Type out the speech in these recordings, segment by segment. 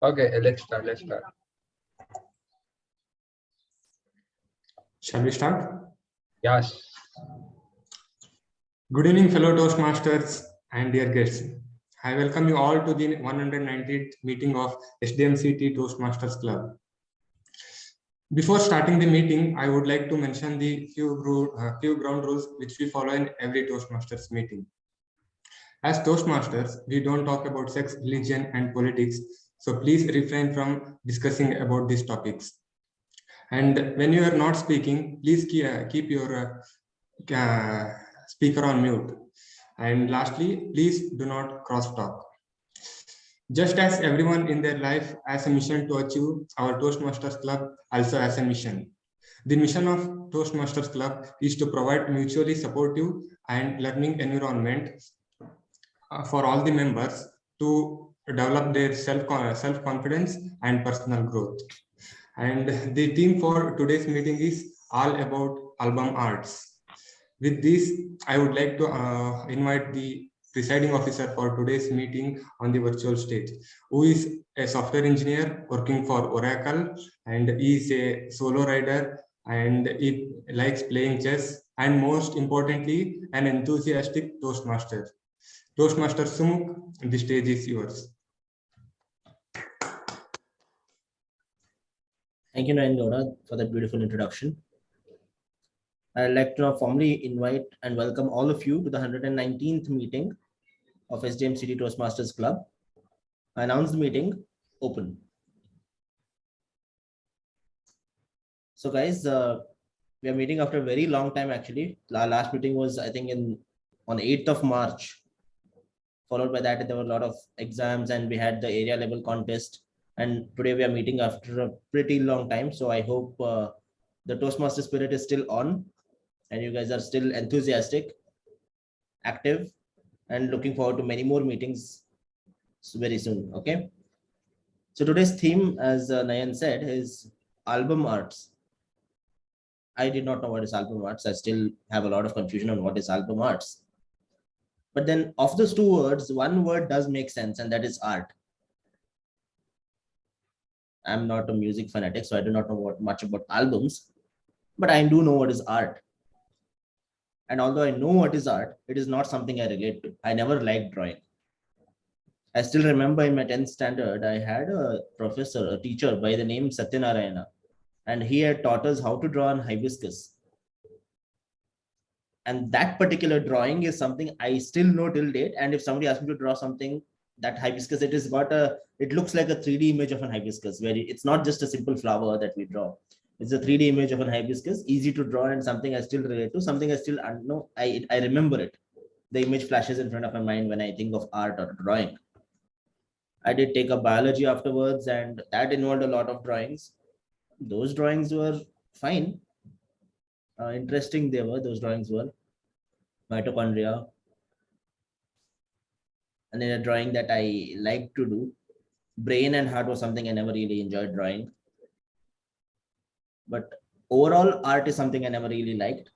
Okay, let's start. Let's start. Shall we start? Yes. Good evening, fellow Toastmasters and dear guests. I welcome you all to the 190th meeting of SDMCT Toastmasters Club. Before starting the meeting, I would like to mention the few ground rules which we follow in every Toastmasters meeting. As Toastmasters, we don't talk about sex, religion, and politics, so please refrain from discussing about these topics. And when you are not speaking, please keep your speaker on mute. And lastly, please do not cross talk. Just as everyone in their life has a mission to achieve, our Toastmasters Club also has a mission. The mission of Toastmasters Club is to provide mutually supportive and learning environment for all the members to develop their self-confidence and personal growth. And the theme for today's meeting is all about album arts. With this, I would like to invite the presiding officer for today's meeting on the virtual stage, who is a software engineer working for Oracle, and he is a solo rider and he likes playing chess, and most importantly, an enthusiastic Toastmaster. Toastmaster Sumuk, the stage is yours. Thank you, Nayan Gowda, for that beautiful introduction. I'd like to now formally invite and welcome all of you to the 119th meeting of SDM City Toastmasters Club. I announce the meeting open. So guys, we are meeting after a very long time actually. Our last meeting was, I think, on 8th of March. Followed by that, there were a lot of exams and we had the area level contest. And today we are meeting after a pretty long time. So I hope the Toastmaster spirit is still on and you guys are still enthusiastic, active, and looking forward to many more meetings very soon. Okay. So today's theme, as Nayan said, is album arts. I did not know what is album arts. I still have a lot of confusion on what is album arts. But then of those two words, one word does make sense, and that is art. I'm not a music fanatic, so I do not know much about albums, but I do know what is art. And although I know what is art, it is not something I relate to. I never liked drawing. I still remember in my 10th standard, I had a professor, a teacher by the name Satyanarayana, and he had taught us how to draw on hibiscus. And that particular drawing is something I still know till date. And if somebody asks me to draw something, that hibiscus, it looks like a 3D image of an hibiscus, where it's not just a simple flower that we draw. It's a 3D image of an hibiscus, easy to draw, and something I still relate to, something I still know. I remember it. The image flashes in front of my mind when I think of art or drawing. I did take a biology afterwards, and that involved a lot of drawings. Those drawings were fine. Interesting those drawings were. Mitochondria. And then a drawing that I like to do. Brain and heart was something I never really enjoyed drawing. But overall, art is something I never really liked.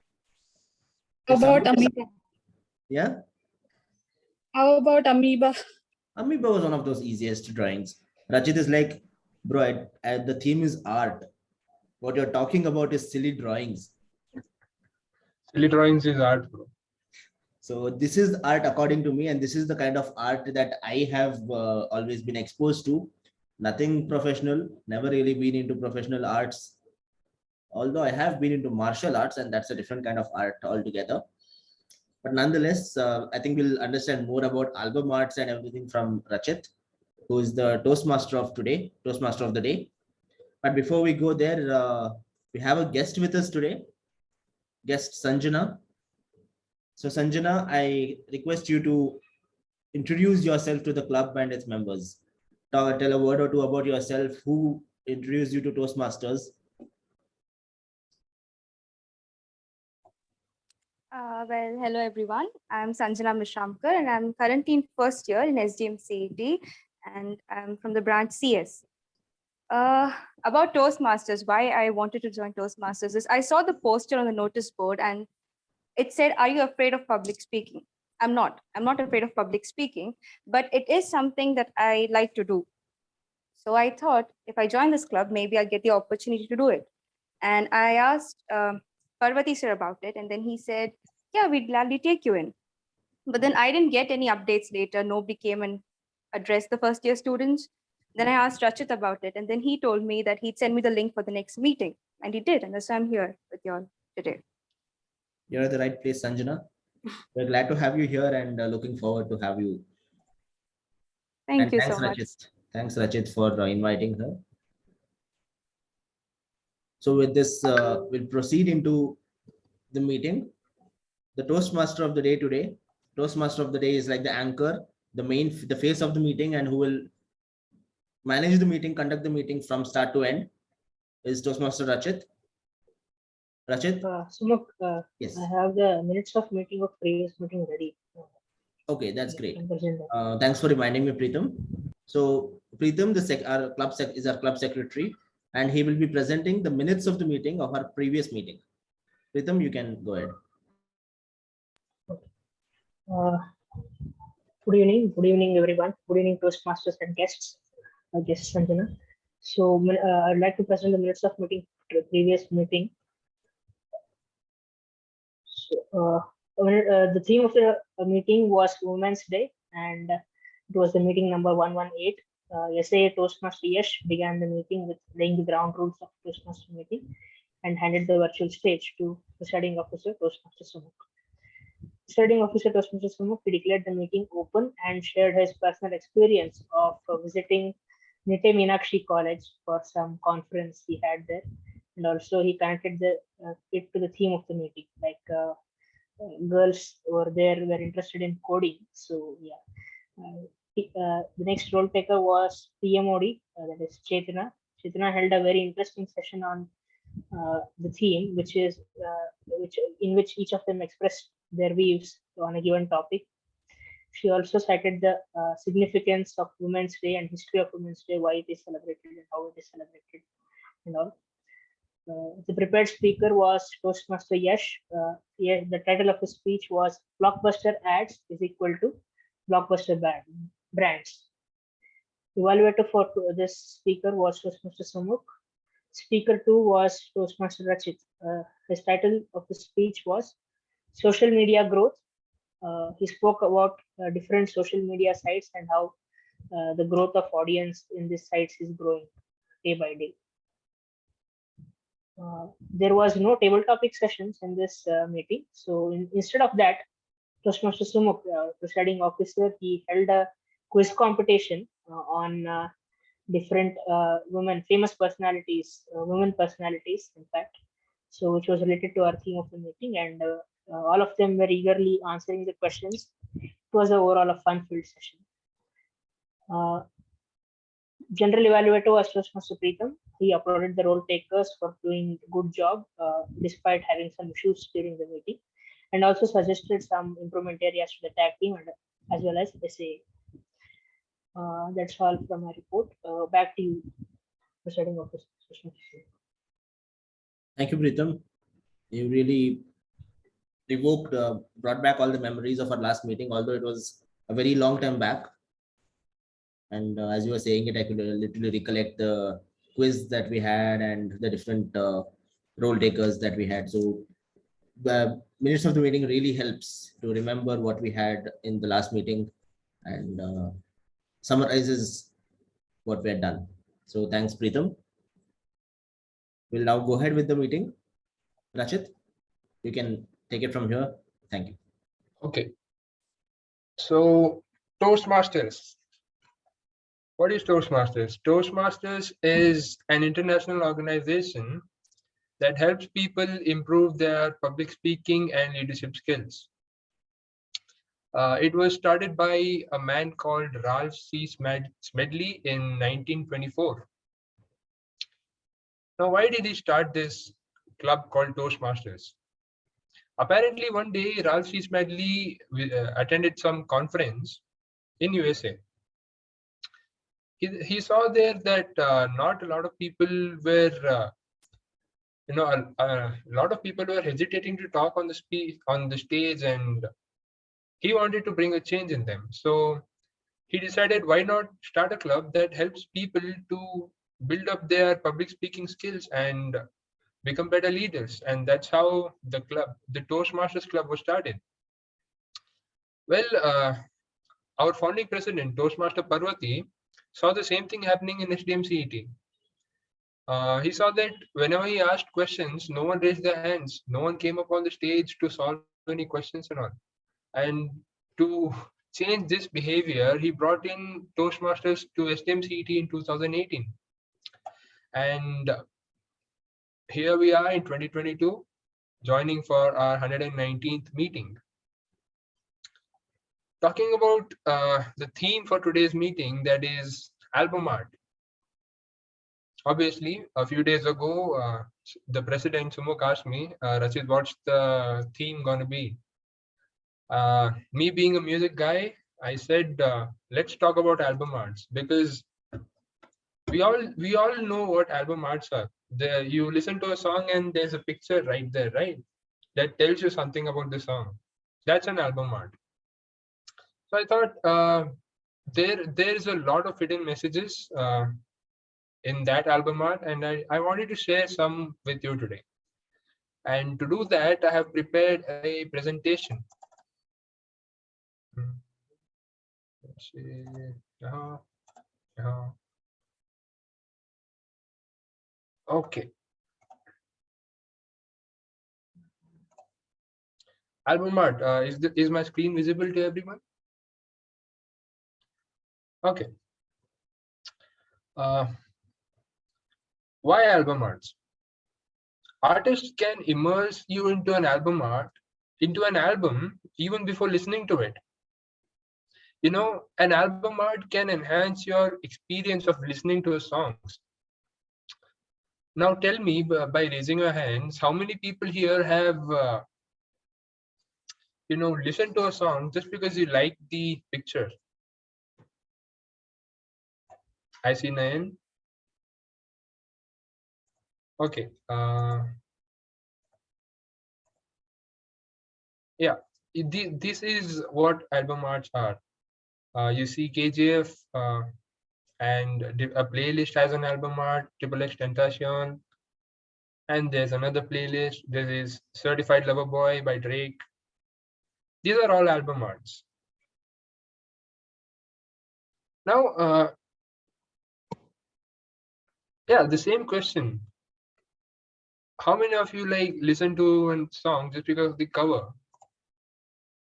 How about amoeba? Yeah? How about amoeba? Amoeba was one of those easiest drawings. Rachit is like, bro, the theme is art. What you're talking about is silly drawings. Silly drawings is art, bro. So this is art according to me, and this is the kind of art that I have always been exposed to. Nothing professional, never really been into professional arts. Although I have been into martial arts, and that's a different kind of art altogether. But nonetheless, I think we'll understand more about album arts and everything from Rachit, who is the Toastmaster of today, Toastmaster of the day. But before we go there, we have a guest with us today, guest Sanjana. So Sanjana, I request you to introduce yourself to the club and its members. Tell a word or two about yourself, who introduced you to Toastmasters. Well, hello everyone. I'm Sanjana Mishramkar and I'm currently in first year in SDM CET and I'm from the branch CS. About Toastmasters, why I wanted to join Toastmasters is I saw the poster on the notice board and it said, "Are you afraid of public speaking?" I'm not afraid of public speaking, but it is something that I like to do. So I thought if I join this club, maybe I'll get the opportunity to do it. And I asked Parvati sir about it, and then he said, yeah, we'd gladly take you in. But then I didn't get any updates later. Nobody came and addressed the first year students. Then I asked Rachit about it, and then he told me that he'd send me the link for the next meeting. And he did, and that's why I'm here with you all today. You're at the right place, Sanjana. We're glad to have you here and looking forward to have you. Thank And you thanks, so much. Rachit. Thanks, Rachit, for inviting her. So with this, we'll proceed into the meeting. The Toastmaster of the day today. Toastmaster of the day is like the anchor, the face of the meeting, and who will manage the meeting, conduct the meeting from start to end is Toastmaster Rachit. Rachit? Sumuk, Yes. I have the minutes of meeting of previous meeting ready. Okay, that's great. Can present that. Thanks for reminding me, Preetham. So Preetham, is our club secretary, and he will be presenting the minutes of the meeting of our previous meeting. Preetham, you can go ahead. Good evening, everyone. Good evening, Toastmasters and guests. Guest Sanjana. So I'd like to present the minutes of meeting, previous meeting. So, the theme of the meeting was Women's Day, and it was the meeting number 118. Yesterday, Toastmaster Yash began the meeting with laying the ground rules of Toastmaster meeting and handed the virtual stage to presiding officer Toastmaster Sumuk. Presiding officer Toastmaster Sumuk, he declared the meeting open and shared his personal experience of visiting Nite Meenakshi College for some conference he had there, and also he connected it to the theme of the meeting, like girls were interested in coding. So yeah, the next role taker was PMOD, that is Chetana. Chetana held a very interesting session on the theme, which in which each of them expressed their views on a given topic. She also cited the significance of Women's Day and history of Women's Day, why it is celebrated and how it is celebrated, and all. The prepared speaker was Toastmaster Yash. The title of the speech was "Blockbuster Ads is equal to Blockbuster Brands." Evaluator for this speaker was Toastmaster Sumuk. Speaker 2 was Toastmaster Rachit. His title of the speech was Social Media Growth. He spoke about different social media sites and how the growth of audience in these sites is growing day by day. There was no table topic sessions in this meeting. So instead of that, Toastmaster Sumuk, presiding officer, he held a quiz competition on different famous personalities, women personalities, in fact. So which was related to our theme of the meeting, and all of them were eagerly answering the questions. It was overall a fun-filled session. General evaluator was Toastmaster Preetham. He applauded the role takers for doing a good job despite having some issues during the meeting, and also suggested some improvement areas to the tag team and as well as SAA. That's all from my report. Back to you, presiding officer. Thank you, Preetham. You really brought back all the memories of our last meeting, although it was a very long time back. And as you were saying it, I could literally recollect the quiz that we had and the different role takers that we had. So the minutes of the meeting really helps to remember what we had in the last meeting and summarizes what we had done. So thanks, Preetham. We'll now go ahead with the meeting. Rachit, you can take it from here. Thank you. Okay. So Toastmasters. What is Toastmasters? Toastmasters is an international organization that helps people improve their public speaking and leadership skills. It was started by a man called Ralph C. Smedley in 1924. Now, why did he start this club called Toastmasters? Apparently, one day Ralph C. Smedley attended some conference in USA. He saw there that not a lot of people were, a lot of people were hesitating to talk on the stage, and he wanted to bring a change in them. So he decided, why not start a club that helps people to build up their public speaking skills and become better leaders. And that's how the Toastmasters Club was started. Well, our founding president, Toastmaster Parvati, saw the same thing happening in SDMCET. He saw that whenever he asked questions, no one raised their hands, no one came up on the stage to solve any questions and all. And to change this behavior, he brought in Toastmasters to SDMCET in 2018. And here we are in 2022, joining for our 119th meeting. Talking about the theme for today's meeting, that is album art. Obviously, a few days ago, the president Sumuk asked me, Rachit, what's the theme gonna be? Me being a music guy, I said, let's talk about album arts, because we all know what album arts are. You listen to a song and there's a picture right there, right? That tells you something about the song. That's an album art. So I thought there's a lot of hidden messages in that album art, and I wanted to share some with you today. And to do that, I have prepared a presentation. Let's see. Okay. Album art. Is my screen visible to everyone? Okay. Why album arts? Artists can immerse you into an album even before listening to it. You know, an album art can enhance your experience of listening to songs. Now tell me, by raising your hands, how many people here have listened to a song just because you like the picture? I see Nayan. Okay. Yeah, this is what album arts are. You see KGF and a playlist has an album art, XXX Tentacion, and there's another playlist. There is Certified Lover Boy by Drake. These are all album arts. Now, yeah, the same question. How many of you listen to a song just because of the cover?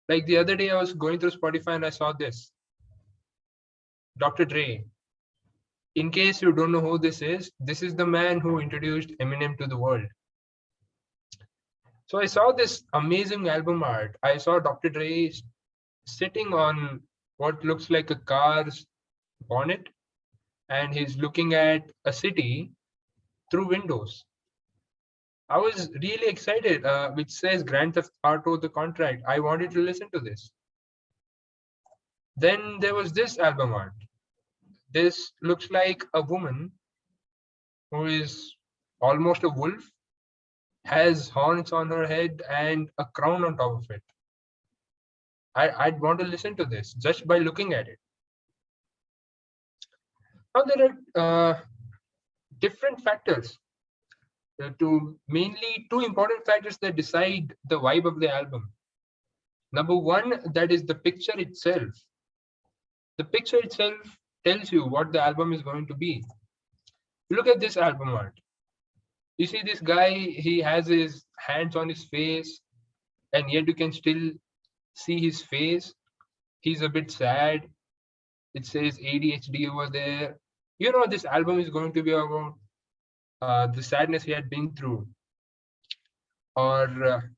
Like the other day, I was going through Spotify and I saw this. Dr. Dre. In case you don't know who this is the man who introduced Eminem to the world. So I saw this amazing album art. I saw Dr. Dre sitting on what looks like a car's bonnet, and he's looking at a city through windows. I was really excited, which says Grand Theft Auto the Contract. I wanted to listen to this. Then there was this album art. This looks like a woman who is almost a wolf, has horns on her head and a crown on top of it. I'd want to listen to this just by looking at it. Now there are different factors, mainly two important factors that decide the vibe of the album. Number one, that is the picture itself. The picture itself tells you what the album is going to be. Look at this album art. You see this guy, he has his hands on his face, and yet you can still see his face. He's a bit sad. It says ADHD over there. You know, this album is going to be about the sadness he had been through, or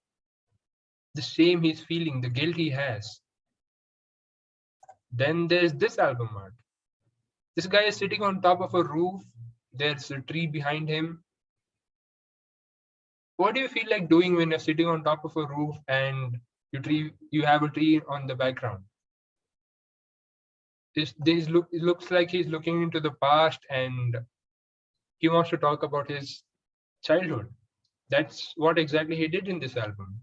the shame he's feeling, the guilt he has. Then there's this album art. This guy is sitting on top of a roof. There's a tree behind him. What do you feel like doing when you're sitting on top of a roof and you have a tree on the background? It looks like he's looking into the past and he wants to talk about his childhood. That's what exactly he did in this album.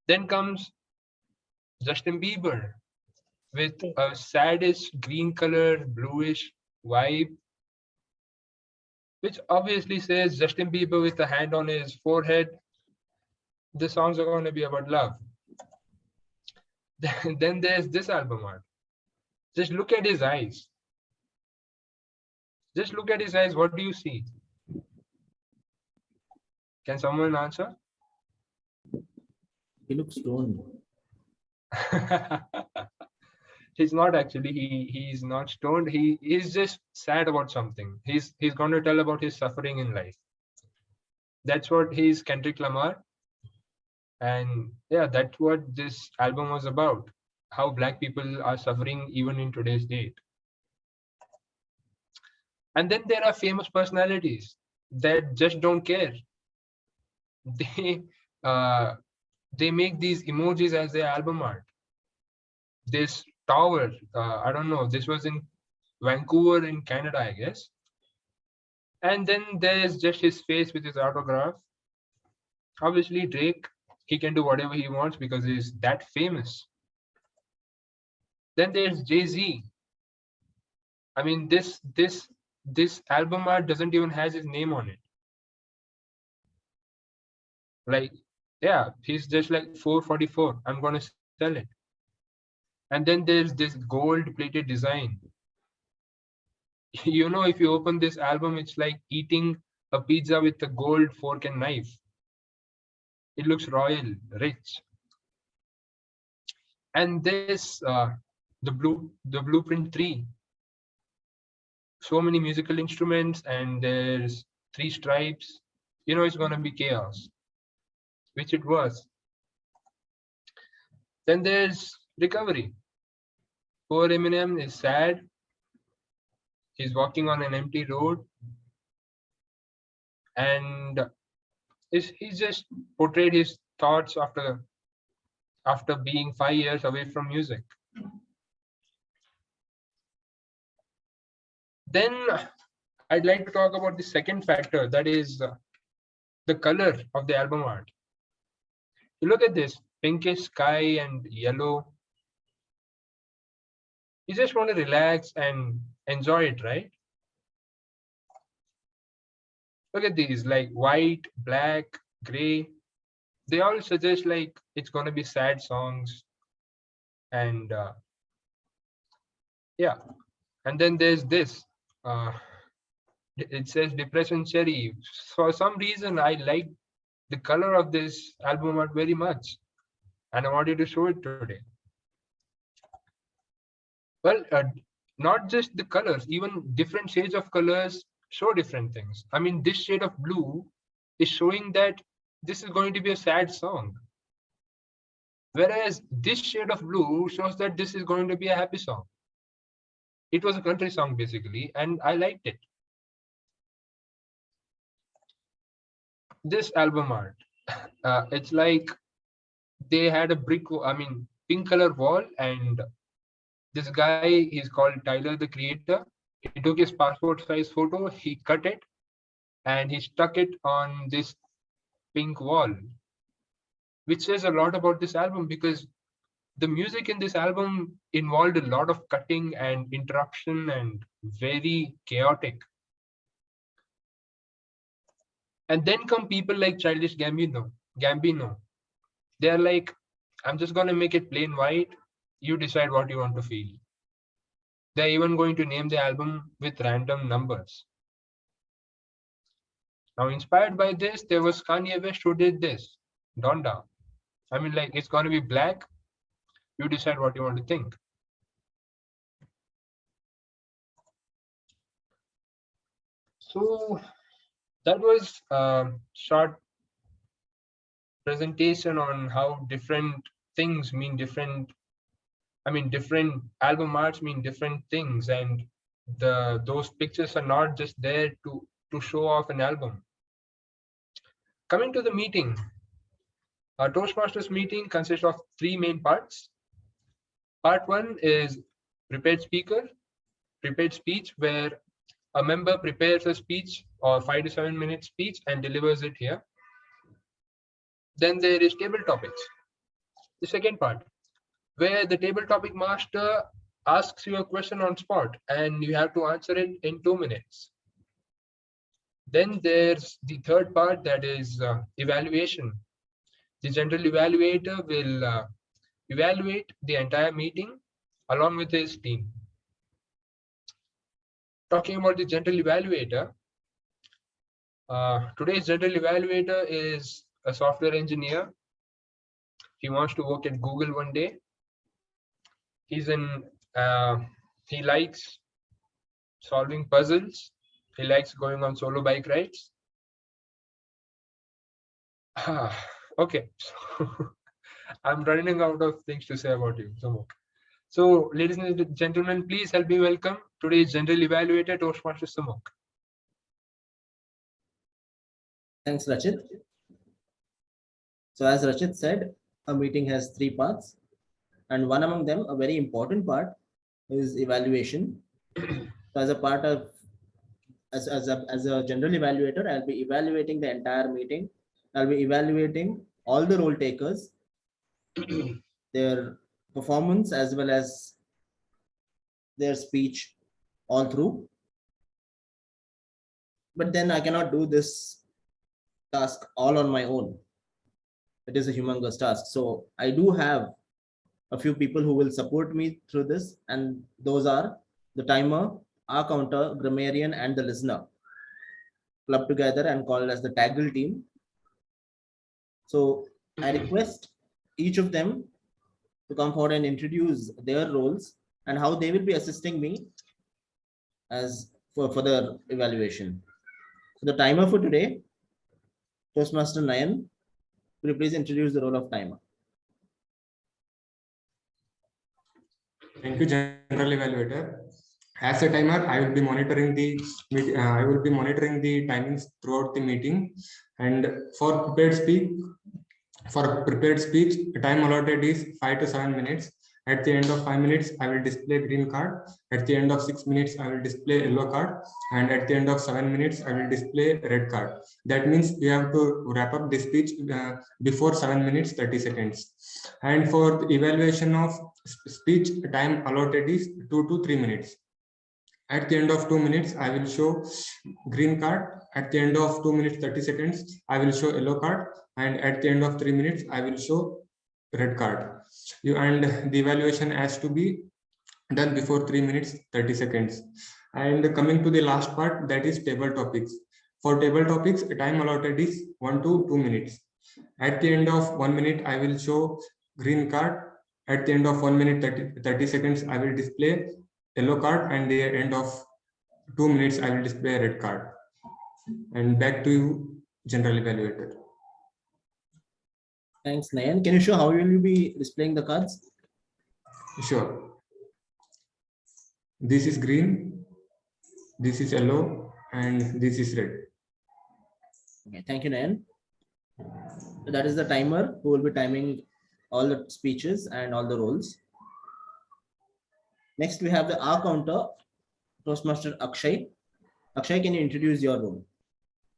Then comes Justin Bieber. with Okay. a saddish green color, bluish vibe, which obviously says Justin Bieber with a hand on his forehead. The songs are going to be about love. Then there's this album art. Just look at his eyes. Just look at his eyes. What do you see? Can someone answer? He looks stoned. He's not actually. He's not stoned. He's just sad about something. He's going to tell about his suffering in life. That's what he's Kendrick Lamar. And yeah, that's what this album was about. How black people are suffering even in today's date. And then there are famous personalities that just don't care. They uh, they make these emojis as their album art. This tower, I don't know, this was in Vancouver in Canada, I guess. And then there's just his face with his autograph. Obviously, Drake, he can do whatever he wants because he's that famous. Then there's Jay-Z. I mean, this album art doesn't even has his name on it. Like, yeah, he's just like 444. I'm gonna sell it. And then there's this gold-plated design. You know, if you open this album, it's like eating a pizza with a gold fork and knife. It looks royal, rich. And this, the Blueprint 3. So many musical instruments, and there's 3 stripes. You know, it's gonna be chaos, which it was. Then there's Recovery. Poor Eminem is sad. He's walking on an empty road, and he's just portrayed his thoughts after being 5 years away from music. Then I'd like to talk about the second factor, that is the color of the album art. You look at this pinkish sky and yellow. You just want to relax and enjoy it, right? Look at these, like white, black, gray. They all suggest like it's going to be sad songs. And yeah, and then there's this. It says Depression Cherry. For some reason, I like the color of this album art very much, and I wanted to show it today. Well, not just the colors, even different shades of colors show different things. I mean, this shade of blue is showing that this is going to be a sad song, whereas this shade of blue shows that this is going to be a happy song. It was a country song basically, and I liked it. This album art, it's like they had a pink color wall, and this guy, he's called Tyler the Creator. He took his passport size photo, he cut it, and he stuck it on this pink wall, which says a lot about this album because the music in this album involved a lot of cutting and interruption and very chaotic. And then come people like Childish Gambino. They're like, I'm just gonna make it plain white. You decide what you want to feel. They're even going to name the album with random numbers. Now, inspired by this, there was Kanye West who did this, Donda. I mean, like, it's gonna be black. You decide what you want to think. So that was a short presentation on how different things mean different album arts mean different things, and those pictures are not just there to show off an album. Coming to the meeting, our Toastmasters meeting consists of 3 main parts. Part 1 is prepared speech, where a member prepares a speech or 5 to 7 minute speech and delivers it here. Then there is table topics. The second part, where the table topic master asks you a question on spot and you have to answer it in 2 minutes. Then there's the third part, that is evaluation. The general evaluator will evaluate the entire meeting along with his team. Talking about the general evaluator, today's general evaluator is a software engineer. He wants to work at Google one day. He likes solving puzzles. He likes going on solo bike rides. Okay, so I'm running out of things to say about you, Samok. So, ladies and gentlemen, please help me welcome today's general evaluator, Toastmaster Samok. Thanks, Rachit. So as Rachit said, a meeting has 3 parts, and one among them, a very important part, is evaluation. So as a part of, as a general evaluator, I'll be evaluating the entire meeting. I'll be evaluating all the role takers, their performance as well as their speech all through. But then I cannot do this task all on my own. It is a humongous task. So I do have a few people who will support me through this, and those are the timer, our counter, grammarian, and the listener, clubbed together and called as the Taggle team. So I request each of them to come forward and introduce their roles and how they will be assisting me as for the evaluation. So the timer for today, Toastmaster Nayan, will you please introduce the role of timer? Thank you, general evaluator. As a timer, I will be monitoring the timings throughout the meeting. And for prepared speech, the time allotted is 5 to 7 minutes. At the end of 5 minutes, I will display green card. At the end of 6 minutes, I will display yellow card. And at the end of 7 minutes, I will display red card. That means you have to wrap up the speech before 7 minutes, 30 seconds. And for the evaluation of speech, time allotted is 2 to 3 minutes. At the end of 2 minutes, I will show green card. At the end of 2 minutes, 30 seconds, I will show yellow card. And at the end of 3 minutes, I will show red card. And the evaluation has to be done before 3 minutes, 30 seconds. And coming to the last part, that is table topics. For table topics, time allotted is 1 to 2 minutes. At the end of 1 minute, I will show green card. At the end of 1 minute, 30 seconds, I will display yellow card, and at the end of 2 minutes, I will display a red card. And back to you, general evaluator. Thanks, Nayan. Can you show how will you be displaying the cards? Sure. This is green, this is yellow, and this is red. Okay, thank you, Nayan. So that is the timer who will be timing all the speeches and all the roles. Next, we have the R counter, Toastmaster Akshay. Akshay, can you introduce your role?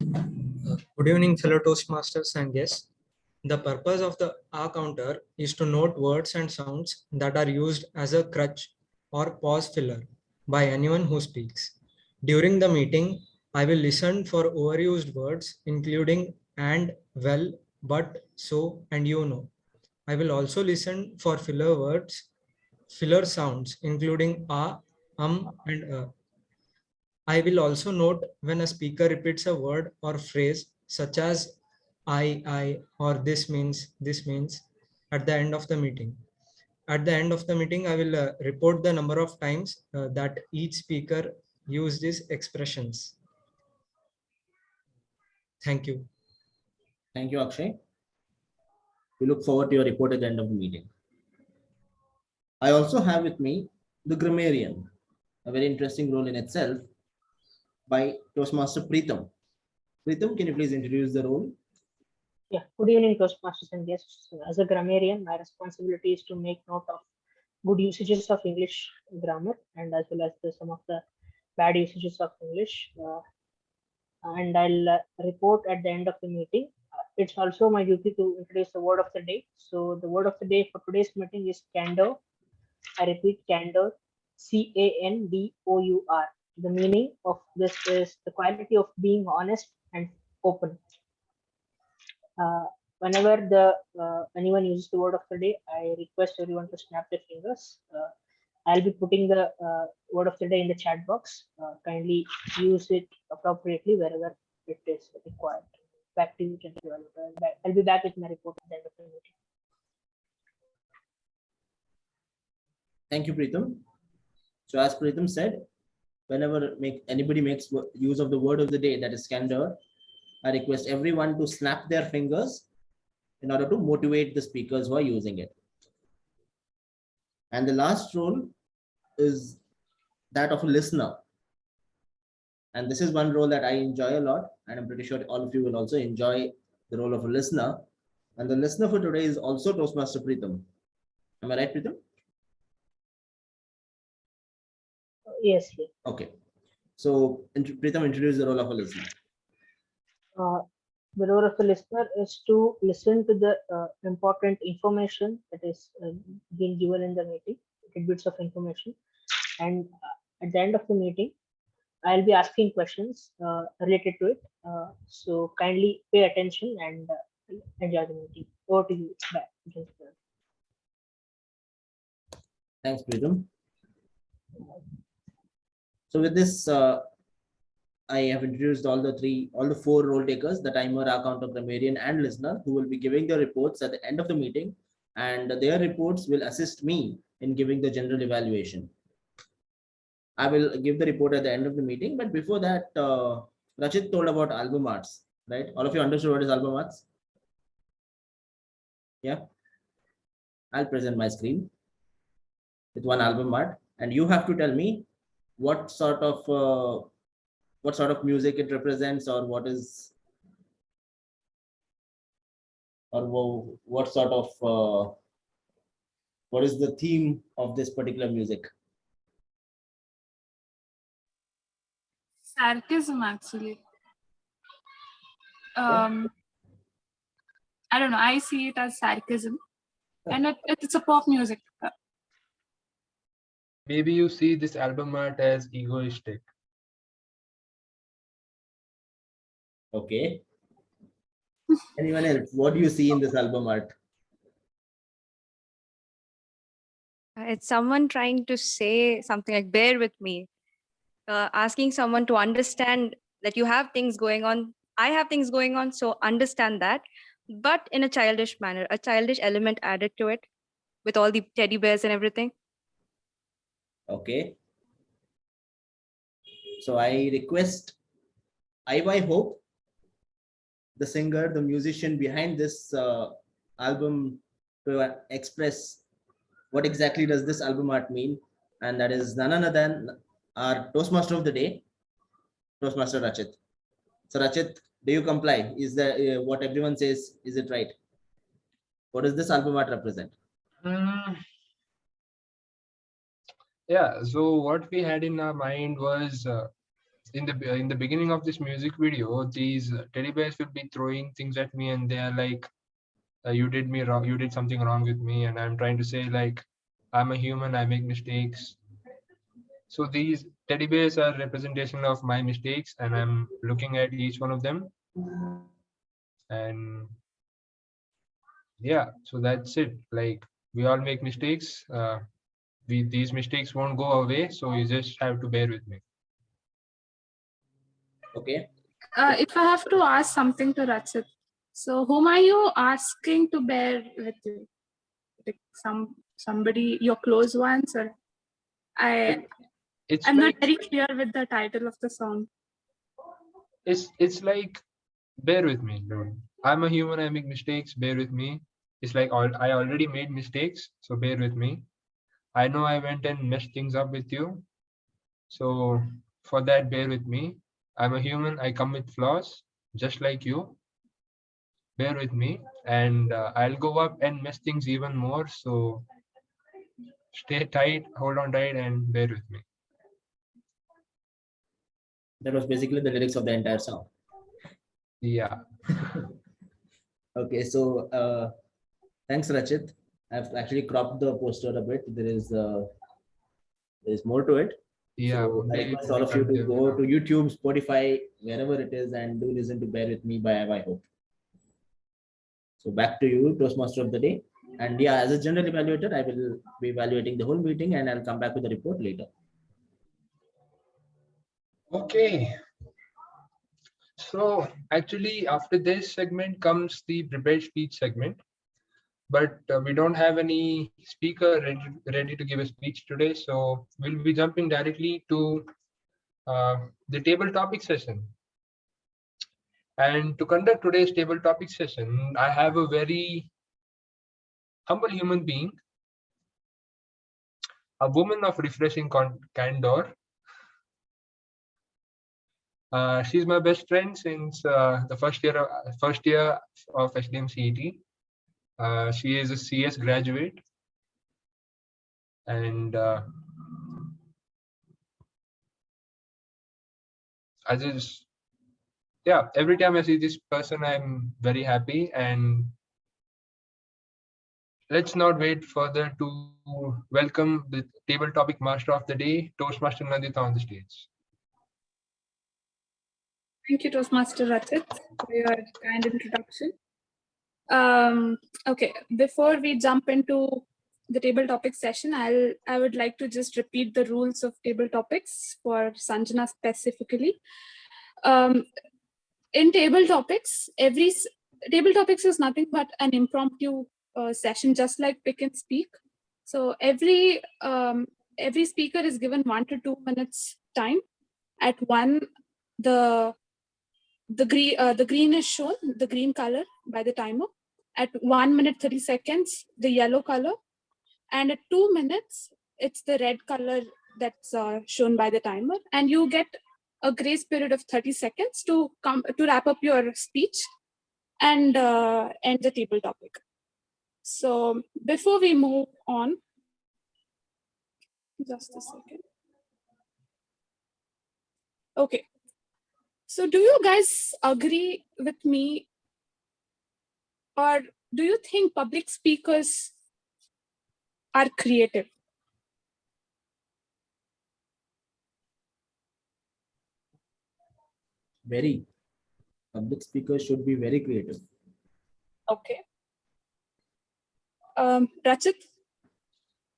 Good evening, fellow Toastmasters and guests. The purpose of the R counter is to note words and sounds that are used as a crutch or pause filler by anyone who speaks. During the meeting, I will listen for overused words, including and, well, but, so, and you know. I will also listen for filler words, filler sounds, including and I will also note when a speaker repeats a word or phrase such as I, or this means, at the end of the meeting. At the end of the meeting, I will report the number of times that each speaker used these expressions. Thank you. Thank you, Akshay. We look forward to your report at the end of the meeting. I also have with me the grammarian, a very interesting role in itself, by Toastmaster Preetham. Preetham, can you please introduce the role? Yeah, good evening, Toastmasters and guests. As a grammarian, my responsibility is to make note of good usages of English grammar and as well as some of the bad usages of English. And I'll report at the end of the meeting it's also my duty to introduce the word of the day. So the word of the day for today's meeting is candor. I repeat, candor, CANDOUR. The meaning of this is the quality of being honest and open. Whenever anyone uses the word of the day, I request everyone to snap their fingers. I'll be putting the word of the day in the chat box. Kindly use it appropriately wherever it is required. Back to you, Chandra. I'll be back with my report at the end of the meeting. Thank you, Preetham. So as Preetham said, whenever anybody makes use of the word of the day, that is candor, I request everyone to snap their fingers in order to motivate the speakers who are using it. And the last role is that of a listener. And this is one role that I enjoy a lot, and I'm pretty sure all of you will also enjoy the role of a listener. And the listener for today is also Toastmaster Preetham. Am I right, Preetham? Yes, yes. Okay. So Preetham, introduce the role of a listener. The role of the listener is to listen to the important information that is being given in the meeting, tidbits of information. And at the end of the meeting, I'll be asking questions related to it. So kindly pay attention and enjoy the meeting. Over to you. Bye. Thanks, Preetham. So with this, I have introduced all the four role takers, the timer, our counter, grammarian, and listener, who will be giving their reports at the end of the meeting, and their reports will assist me in giving the general evaluation. I will give the report at the end of the meeting, but before that, Rachit told about album arts, right? All of you understood what is album arts? Yeah. I'll present my screen with one album art, and you have to tell me what sort of music it represents, or what is, or what sort of what is the theme of this particular music? Sarcasm, actually. I don't know. I see it as sarcasm, and it's a pop music. Maybe you see this album art as egoistic. Okay. Anyone else? What do you see in this album art? It's someone trying to say something like, bear with me, asking someone to understand that you have things going on. I have things going on, so understand that, but in a childish manner, a childish element added to it with all the teddy bears and everything. Okay. So I request I Hope, the singer, the musician behind this album, to express what exactly does this album art mean. And that is none other than our Toastmaster of the day, Toastmaster Rachit. So Rachit, do you comply? Is that what everyone says? Is it right? What does this album art represent? Yeah, so what we had in our mind was in the beginning of this music video, these teddy bears will be throwing things at me, and they are like, you did me wrong, you did something wrong with me, and I'm trying to say like, I'm a human, I make mistakes. So these teddy bears are representation of my mistakes, and I'm looking at each one of them. And yeah, so that's it. Like, we all make mistakes. These mistakes won't go away, so you just have to bear with me. Okay. If I have to ask something to Rachit, so whom are you asking to bear with you? Like somebody, your close ones, or I'm like, not very clear with the title of the song. It's like, bear with me, dude. I'm a human, I make mistakes, bear with me. It's like, I already made mistakes, so bear with me. I know I went and messed things up with you, so for that, bear with me. I'm a human, I come with flaws, just like you. Bear with me, and I'll go up and mess things even more, so stay tight, hold on tight, and bear with me. That was basically the lyrics of the entire song. Yeah. Okay, so thanks, Rachit. I've actually cropped the poster a bit. There's more to it. Yeah, So would I be request all of you to productive. go to YouTube, Spotify, wherever it is, and do listen to Bear With Me by I Hope. So back to you, Toastmaster of the day. And yeah, as a general evaluator, I will be evaluating the whole meeting and I'll come back with the report later. Okay. So actually, after this segment comes the prepared speech segment, but we don't have any speaker ready to give a speech today. So we'll be jumping directly to the table topic session. And to conduct today's table topic session, I have a very humble human being, a woman of refreshing candor. She's my best friend since the first year of SDM CET. She is a CS graduate, and every time I see this person, I'm very happy. And let's not wait further to welcome the table topic master of the day, Toastmaster Nandita, on the stage. Thank you, Toastmaster Rachit, for your kind introduction. Okay, before we jump into the table topic session, I would like to just repeat the rules of table topics for Sanjana specifically. In table topics, table topics is nothing but an impromptu session, just like pick and speak. So every speaker is given 1 to 2 minutes time. At one, the green is shown, the green color by the timer. At 1 minute 30 seconds, the yellow color, and at 2 minutes, it's the red color that's shown by the timer. And you get a grace period of 30 seconds to wrap up your speech and end the table topic. So before we move on, just a second. Okay. So do you guys agree with me, or do you think public speakers are creative? Very. Public speakers should be very creative. Okay. Rachit?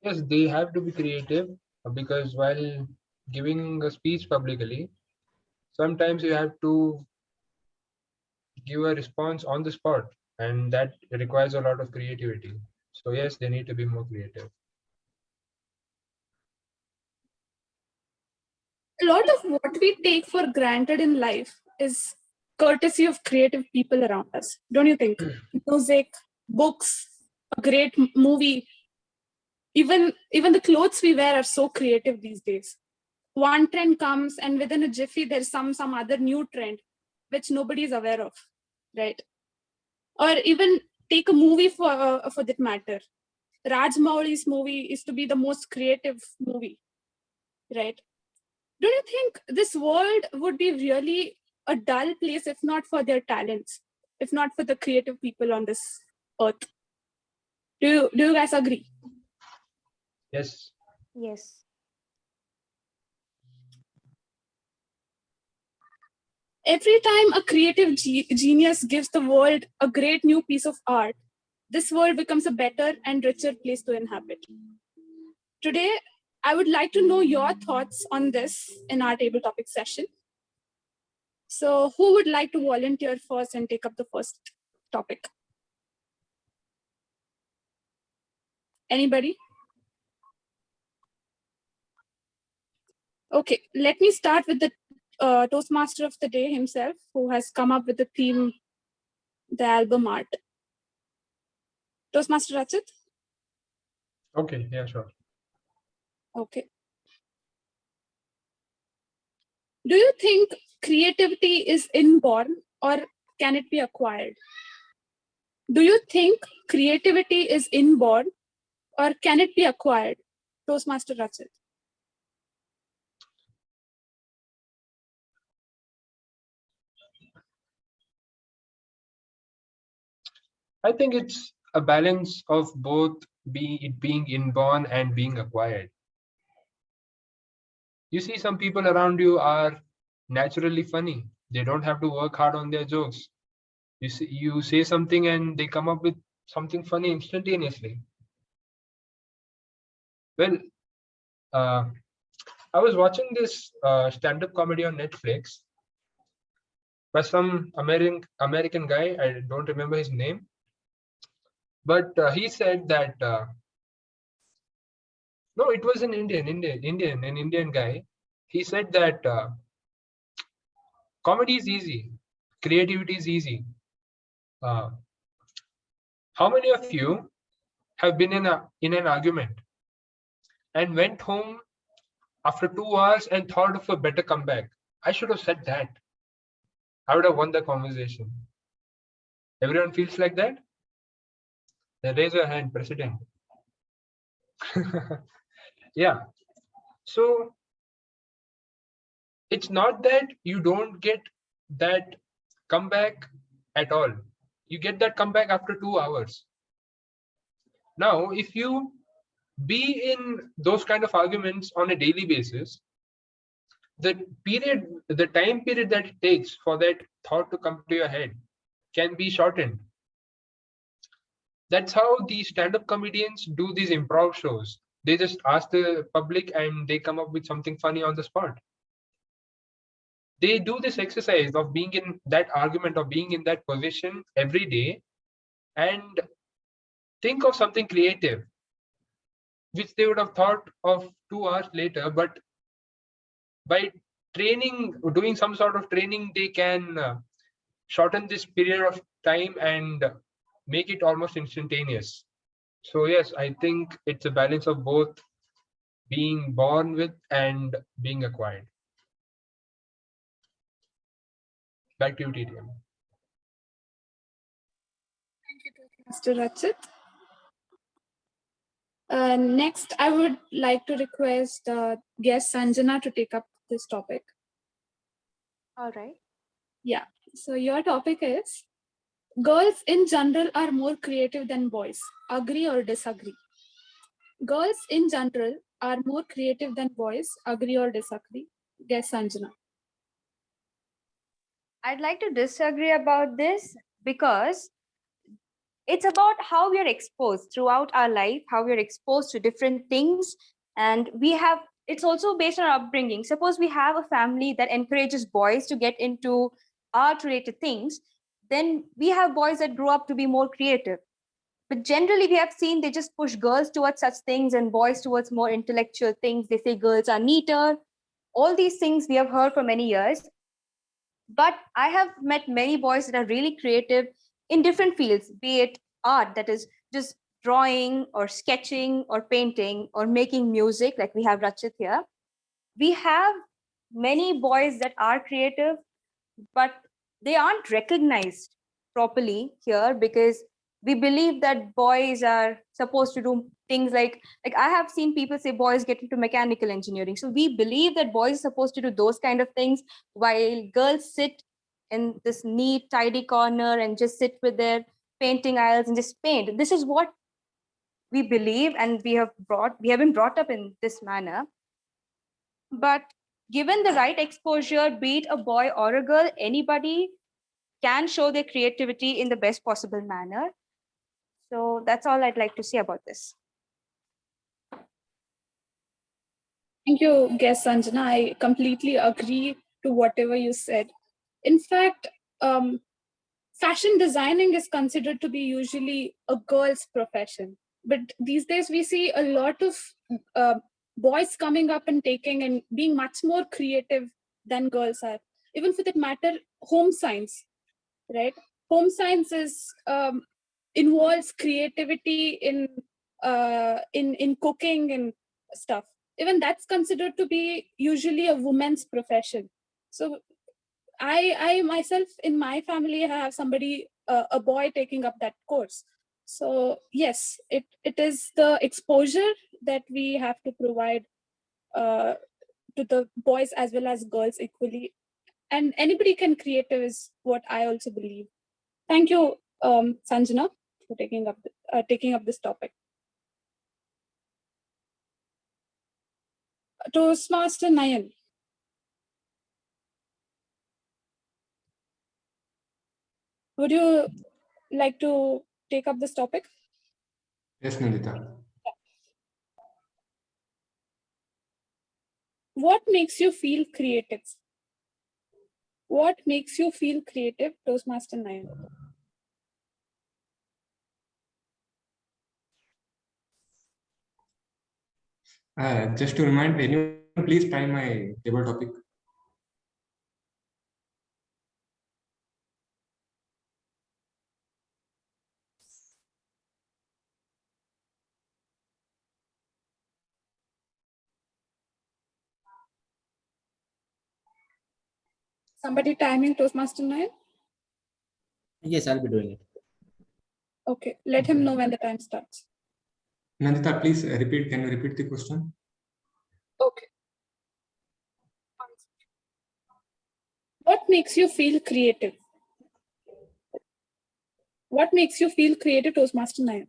Yes, they have to be creative because while giving a speech publicly, sometimes you have to give a response on the spot, and that requires a lot of creativity. So yes, they need to be more creative. A lot of what we take for granted in life is courtesy of creative people around us, don't you think? Music, books, a great movie, even the clothes we wear are so creative these days. One trend comes and within a jiffy there's some other new trend which nobody is aware of, right? Or even take a movie for that matter. Rajmouli's movie is to be the most creative movie, right? Do you think this world would be really a dull place if not for their talents, if not for the creative people on this earth? Do you guys agree? Yes. Yes. Every time a creative genius gives the world a great new piece of art, this world becomes a better and richer place to inhabit. Today, I would like to know your thoughts on this in our table topic session. So who would like to volunteer first and take up the first topic? Anybody? Okay, let me start with the Toastmaster of the day himself, who has come up with the theme, the album art. Toastmaster Rachit? Okay, yeah, sure. Okay. Do you think creativity is inborn or can it be acquired? Do you think creativity is inborn or can it be acquired? Toastmaster Rachit. I think it's a balance of both being inborn and being acquired. You see, some people around you are naturally funny. They don't have to work hard on their jokes. You say something and they come up with something funny instantaneously. Well, I was watching this stand-up comedy on Netflix by some American guy. I don't remember his name, but he said that no, it was an Indian guy. He said that comedy is easy, creativity is easy. How many of you have been in an argument and went home after 2 hours and thought of a better comeback? I should have said that. I would have won the conversation. Everyone feels like that? Then raise your hand, President. Yeah. So it's not that you don't get that comeback at all. You get that comeback after 2 hours. Now, if you be in those kind of arguments on a daily basis, the time period that it takes for that thought to come to your head can be shortened. That's how these stand-up comedians do these improv shows. They just ask the public and they come up with something funny on the spot. They do this exercise of being in that argument, of being in that position every day, and think of something creative, which they would have thought of 2 hours later. But by training, doing some sort of training, they can shorten this period of time and make it almost instantaneous. So yes, I think it's a balance of both being born with and being acquired. Back to you, TTM. Mr. Rachit. Next, I would like to request guest Sanjana to take up this topic. All right. Yeah, so your topic is girls in general are more creative than boys. Agree or disagree? Girls in general are more creative than boys. Agree or disagree? Guess Sanjana. I'd like to disagree about this because it's about how we are exposed throughout our life, how we are exposed to different things. And it's also based on our upbringing. Suppose we have a family that encourages boys to get into art related things, then we have boys that grow up to be more creative. But generally, we have seen they just push girls towards such things and boys towards more intellectual things. They say girls are neater. All these things we have heard for many years. But I have met many boys that are really creative in different fields, be it art, that is just drawing or sketching or painting or making music, like we have Rachit here. We have many boys that are creative, but they aren't recognized properly here because we believe that boys are supposed to do things like I have seen people say boys get into mechanical engineering. So we believe that boys are supposed to do those kind of things while girls sit in this neat, tidy corner and just sit with their painting aisles and just paint. This is what we believe, and we have been brought up in this manner. But given the right exposure, be it a boy or a girl, anybody can show their creativity in the best possible manner. So that's all I'd like to say about this. Thank you, guest Sanjana. I completely agree to whatever you said. In fact, fashion designing is considered to be usually a girl's profession. But these days we see a lot of boys coming up and taking and being much more creative than girls are. Even for that matter, home science, right? Home science involves creativity in cooking and stuff. Even that's considered to be usually a woman's profession. So I myself in my family have somebody, a boy taking up that course. So yes, it is the exposure that we have to provide to the boys as well as girls equally. And anybody can creative is what I also believe. Thank you, Sanjana. for taking up this topic. Toastmaster Nayan. Would you like to take up this topic? Yes, Nandita. What makes you feel creative? What makes you feel creative, Toastmaster Nayan? Just to remind anyone, please try my table topic. Somebody timing Toastmaster Nayan? Yes, I'll be doing it. Okay, let him know when the time starts. Nandita, please repeat. Can you repeat the question? Okay. What makes you feel creative? What makes you feel creative, Toastmaster Nayan?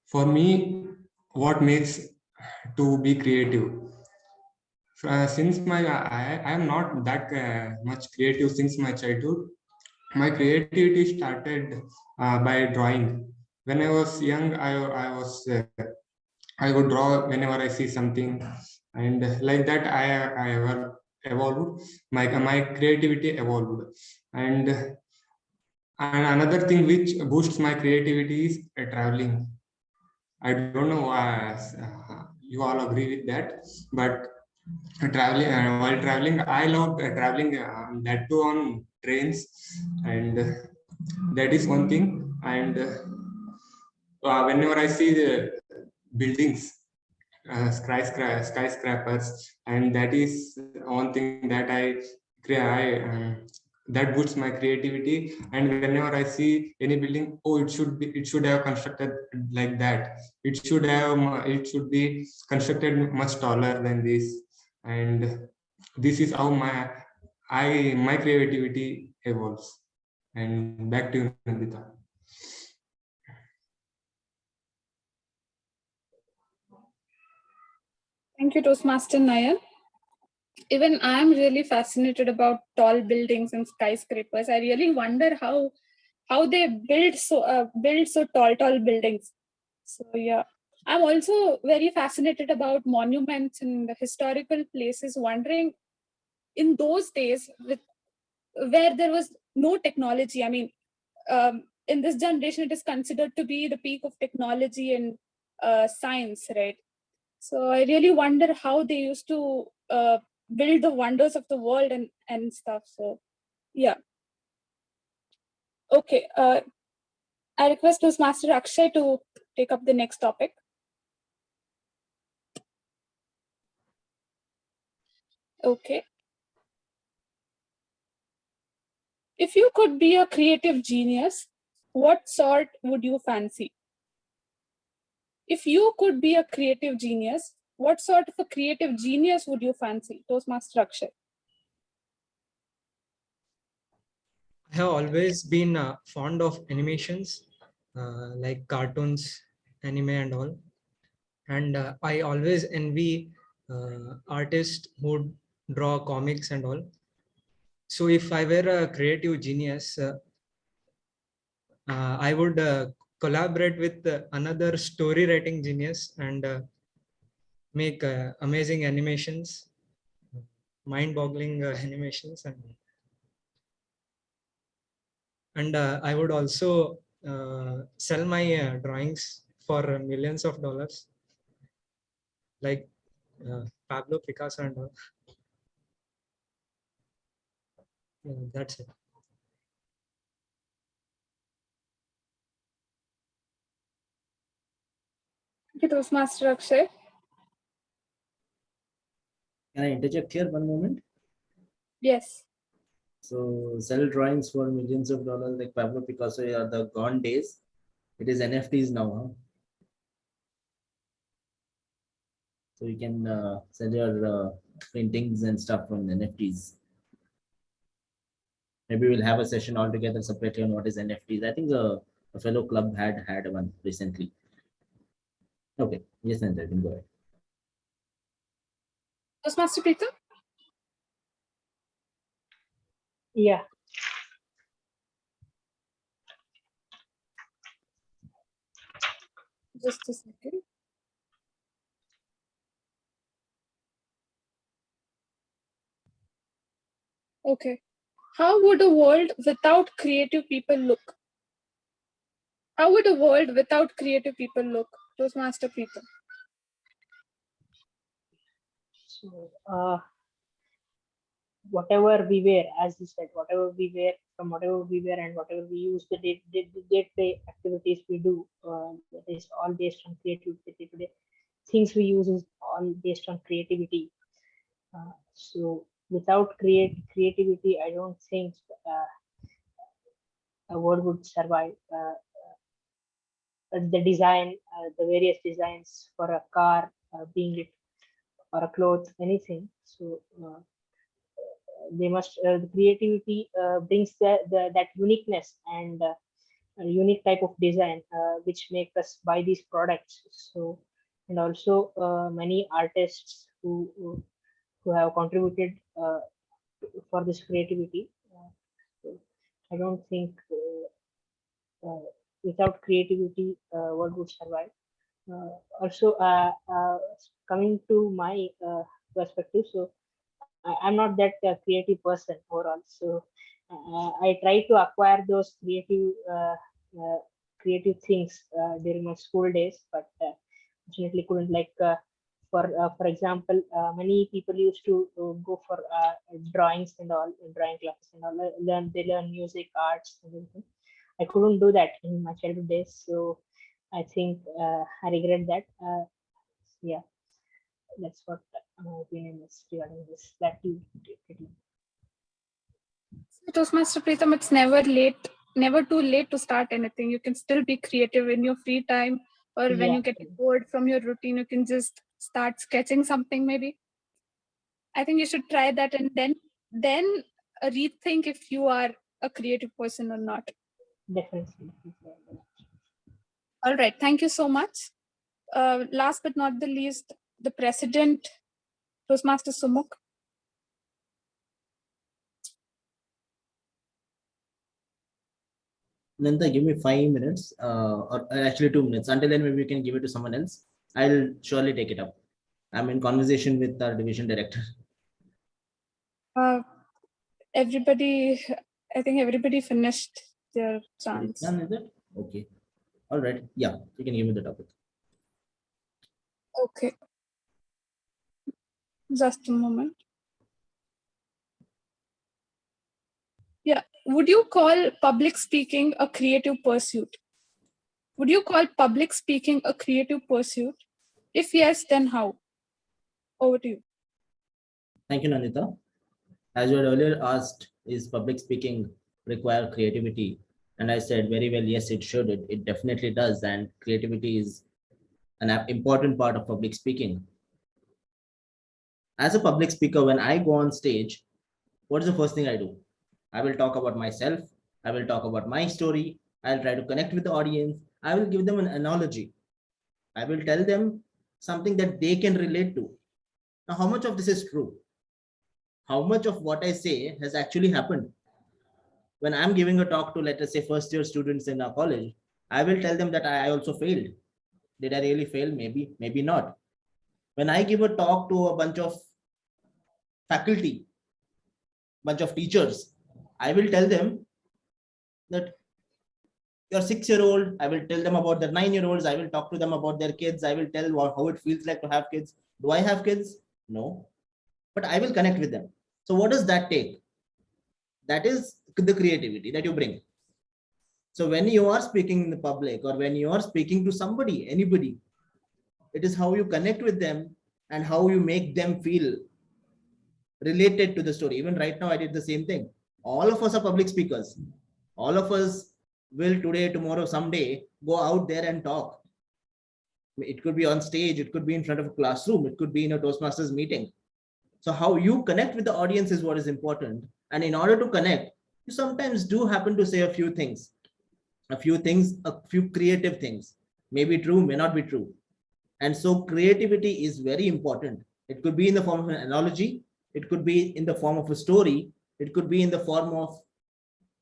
For me, what makes to be creative? Since I am not that much creative since my childhood. My creativity started by drawing. When I was young, I would draw whenever I see something, and like that I ever evolved. My creativity evolved, and another thing which boosts my creativity is traveling. I don't know you all agree with that, but while traveling, I love traveling. That too on trains, and that is one thing. And whenever I see the buildings, skyscrapers, and that is one thing that that boosts my creativity. And whenever I see any building, oh, it should have constructed like that. It should be constructed much taller than this. And this is how my creativity evolves. And back to you, Nandita. Thank you, Toastmaster Nayan. Even I'm really fascinated about tall buildings and skyscrapers. I really wonder how they build so tall buildings. So yeah, I'm also very fascinated about monuments and historical places. Wondering in those days where there was no technology. I mean, in this generation, it is considered to be the peak of technology and science, right? So I really wonder how they used to build the wonders of the world and stuff. So yeah. Okay. I request Toastmaster Akshay to take up the next topic. Okay. If you could be a creative genius, what sort would you fancy? If you could be a creative genius, what sort of a creative genius would you fancy? Toastmaster Akshay. I have always been fond of animations, like cartoons, anime, and all. And I always envy artists who draw comics and all. So if I were a creative genius, I would collaborate with another story writing genius and make amazing animations, mind-boggling animations, and I would also sell my drawings for millions of dollars, like Pablo Picasso and all. Yeah, that's it. Thank you, Toastmaster Akshay. Can I interject here one moment? Yes. So sell drawings for millions of dollars like Pablo Picasso are the gone days. It is NFTs now. Huh? So you can sell your paintings and stuff from NFTs. Maybe we'll have a session altogether separately on what is NFTs. I think a fellow club had one recently. Okay, yes, Nandita, you can go ahead. Toastmaster Preetham? Yeah. Just a second. Okay. How would a world without creative people look? How would a world without creative people look? Toastmaster Preetham. So, whatever we wear, as you said, whatever we wear, from whatever we wear and whatever we use, the day-to-day activities we do, that is all based on creativity. Today, things we use is all based on creativity. So, without creativity, I don't think a world would survive. The design, the various designs for a car, being it or a cloth, anything. So they must the creativity brings that uniqueness and a unique type of design which make us buy these products. So and also many artists who have contributed for this creativity. So I don't think without creativity world would survive. Also, coming to my perspective, so I'm not that creative person overall. So I try to acquire those creative things during my school days, but fortunately couldn't. Like for example, many people used to go for drawings and all, drawing classes and all. They learn music, arts, and everything. I couldn't do that in my childhood days, so I think I regret that. Yeah, that's what my opinion is regarding this. That you Toastmaster Preetham, it's never too late to start anything. You can still be creative in your free time, or when Yeah. you get bored from your routine, you can just start sketching something maybe. I think you should try that and then rethink if you are a creative person or not. definitely. All right, thank you so much. Last but not the least, the president, Toastmaster Sumukh. Nanda, give me 5 minutes, or actually 2 minutes. Until then, maybe we can give it to someone else. I'll surely take it up. I'm in conversation with our division director. Everybody, I think everybody finished their chance. Done, is it? Okay. All right. Yeah, you can give me the topic. Okay. Just a moment. Yeah. Would you call public speaking a creative pursuit? Would you call public speaking a creative pursuit? If yes, then how? Over to you. Thank you, Nandita. As you had earlier asked, is public speaking require creativity? And I said very well, yes, it should. It definitely does. And creativity is an important part of public speaking. As a public speaker, when I go on stage, what is the first thing I do? I will talk about myself. I will talk about my story. I'll try to connect with the audience. I will give them an analogy. I will tell them something that they can relate to. Now, how much of this is true? How much of what I say has actually happened? When I'm giving a talk to, let us say, first year students in our college, I will tell them that I also failed. Did I really fail? Maybe, maybe not. When I give a talk to a bunch of faculty, bunch of teachers, I will tell them that your 6-year-old, I will tell them about their 9-year-olds, I will talk to them about their kids, I will tell how it feels like to have kids. Do I have kids? No, but I will connect with them. So what does that take? That is the creativity that you bring. So when you are speaking in the public, or when you are speaking to somebody, anybody, it is how you connect with them and how you make them feel related to the story. Even right now, I did the same thing. All of us are public speakers. All of us will today, tomorrow, someday go out there and talk. It could be on stage, it could be in front of a classroom, it could be in a Toastmasters meeting. So how you connect with the audience is what is important. And in order to connect, you sometimes do happen to say a few things, a few creative things, may be true, may not be true. And so creativity is very important. It could be in the form of an analogy, it could be in the form of a story, it could be in the form of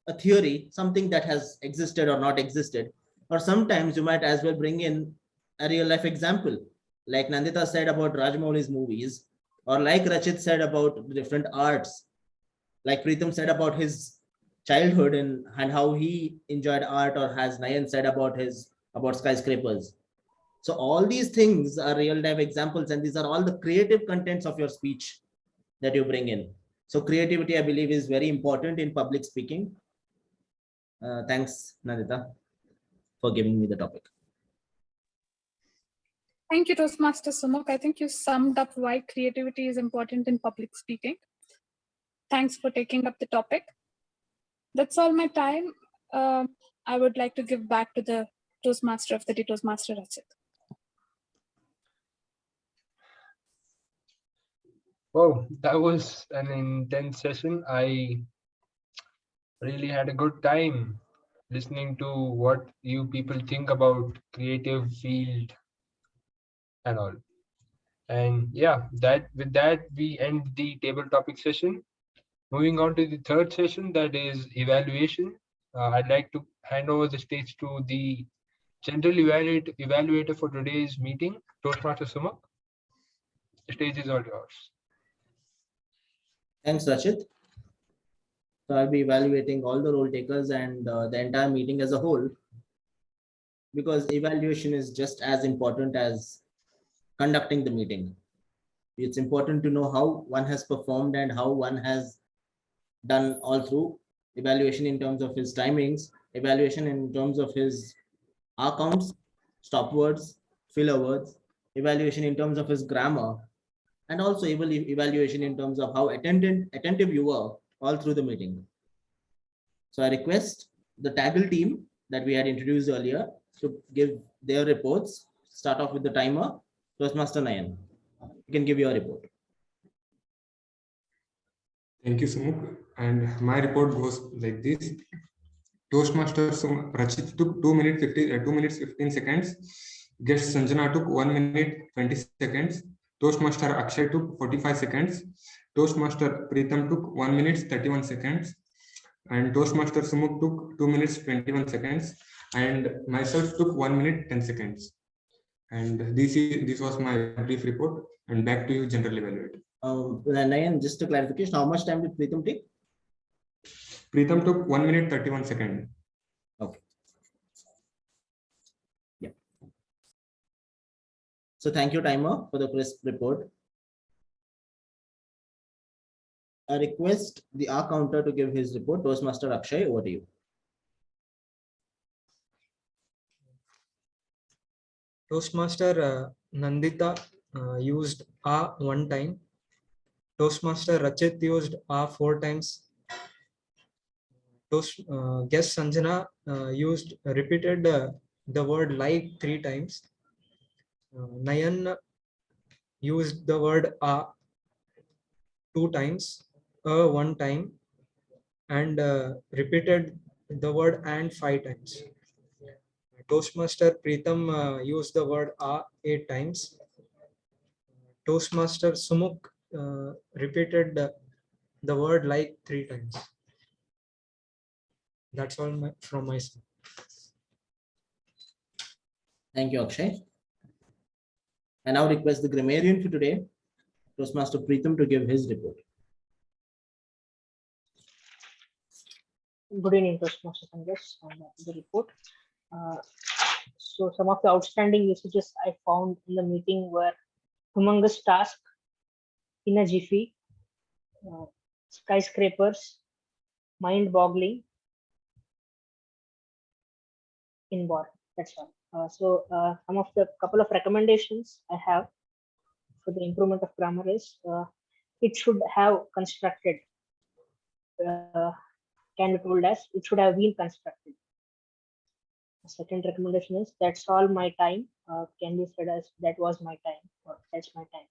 a theory, something that has existed or not existed. Or sometimes you might as well bring in a real life example, like Nandita said about Rajamouli's movies, or like Rachit said about different arts, like Preetham said about his childhood and how he enjoyed art, or has Nayan said about skyscrapers. So all these things are real life examples, and these are all the creative contents of your speech that you bring in. So creativity, I believe, is very important in public speaking. Thanks, Nandita, for giving me the topic. Thank you, Toastmaster Sumuk. I think you summed up why creativity is important in public speaking. Thanks for taking up the topic. That's all my time. I would like to give back to the Toastmaster of the day, Toastmaster Rachit. Oh, that was an intense session. I really had a good time listening to what you people think about creative field and all. And yeah, with that we end the table topic session. Moving on to the third session, that is evaluation. I'd like to hand over the stage to the general evaluator for today's meeting, Toastmaster Sumak. The stage is all yours. Thanks, Rachit. So I'll be evaluating all the role takers and the entire meeting as a whole, because evaluation is just as important as conducting the meeting. It's important to know how one has performed and how one has done all through. Evaluation in terms of his timings, evaluation in terms of his R counts, stop words, filler words, evaluation in terms of his grammar, and also evaluation in terms of how attentive you were all through the meeting. So I request the table team that we had introduced earlier to give their reports. Start off with the timer. Toastmaster Nayan, you can give your report. Thank you, Sumuk. And my report goes like this. Toastmaster Rachit took 2 minutes 15 seconds. Guest Sanjana took 1 minute 20 seconds. Toastmaster Akshay took 45 seconds. Toastmaster Preetham took 1 minute 31 seconds. And Toastmaster Sumuk took 2 minutes 21 seconds. And myself took 1 minute 10 seconds. And this was my brief report. And back to you, General Evaluator. Nayan, just a clarification, how much time did Preetham take? Preetham took 1 minute 31 seconds. Okay. Yeah. So thank you, timer, for the crisp report. I request the R counter to give his report. Toastmaster Akshay, over to you. Toastmaster Nandita used A one time. Toastmaster Rachit used A 4 times. Guest Sanjana repeated the word like 3 times. Nayan used the word A 2 times, 1 time, and repeated the word and 5 times. Toastmaster Preetham used the word A 8 times. Toastmaster Sumuk repeated the word like 3 times. That's all from my side. Thank you, Akshay. I now request the grammarian for today, Toastmaster Preetham, to give his report. Good evening, Toastmasters and guests, on the report. So some of the outstanding usages I found in the meeting were humongous task, in a jiffy, skyscrapers, mind-boggling, in bar. That's all. So some of the couple of recommendations I have for the improvement of grammar is it should have constructed. Can be told as it should have been constructed. The second recommendation is that's all my time. Can be said as that was my time or that's my time.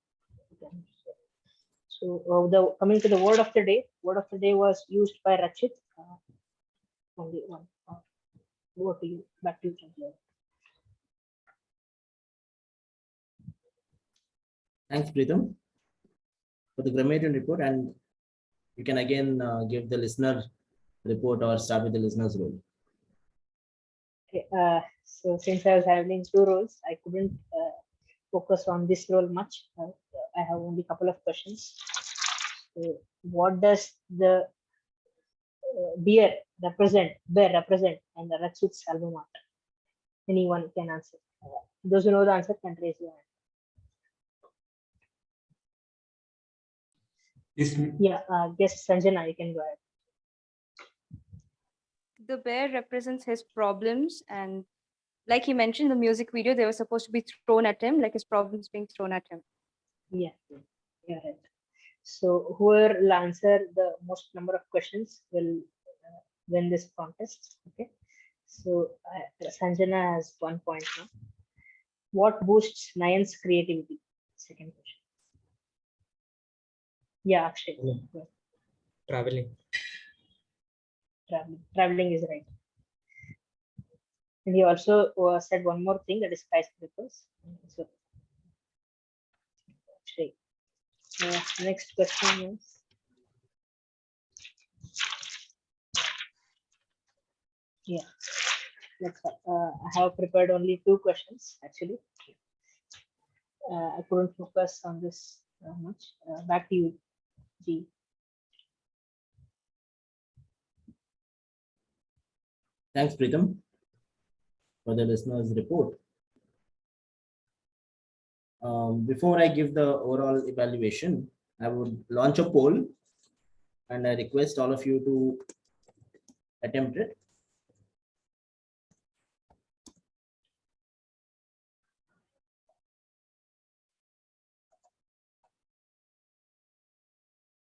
So coming to the word of the day. Word of the day was used by Rachit. Only one. Over to you. Back to you, Chandler. Thanks, Pritham, for the grammarian report. And you can again give the listener report or start with the listener's role. Okay, so since I was handling two roles, I couldn't focus on this role much. I have only a couple of questions. So what does the bear represent and the Ratchit's alma mater? Anyone can answer. Those who know the answer can raise your hand. Yeah, guess Sanjana, you can go ahead. The bear represents his problems, and like he mentioned in the music video, they were supposed to be thrown at him, like his problems being thrown at him. Yeah, you're right. So whoever will answer the most number of questions will win this contest. Okay. So Sanjana has 1 point now. What boosts Nayan's creativity? Second question. Yeah, Akshay. Go ahead. Traveling. Traveling is right. And he also said one more thing, that is skyscrapers. So, Akshay. Next question is. Yeah. I have prepared only 2 questions actually. I couldn't focus on this much. Back to you, G. Thanks, Pritham, for the listener's report. Before I give the overall evaluation, I would launch a poll and I request all of you to attempt it.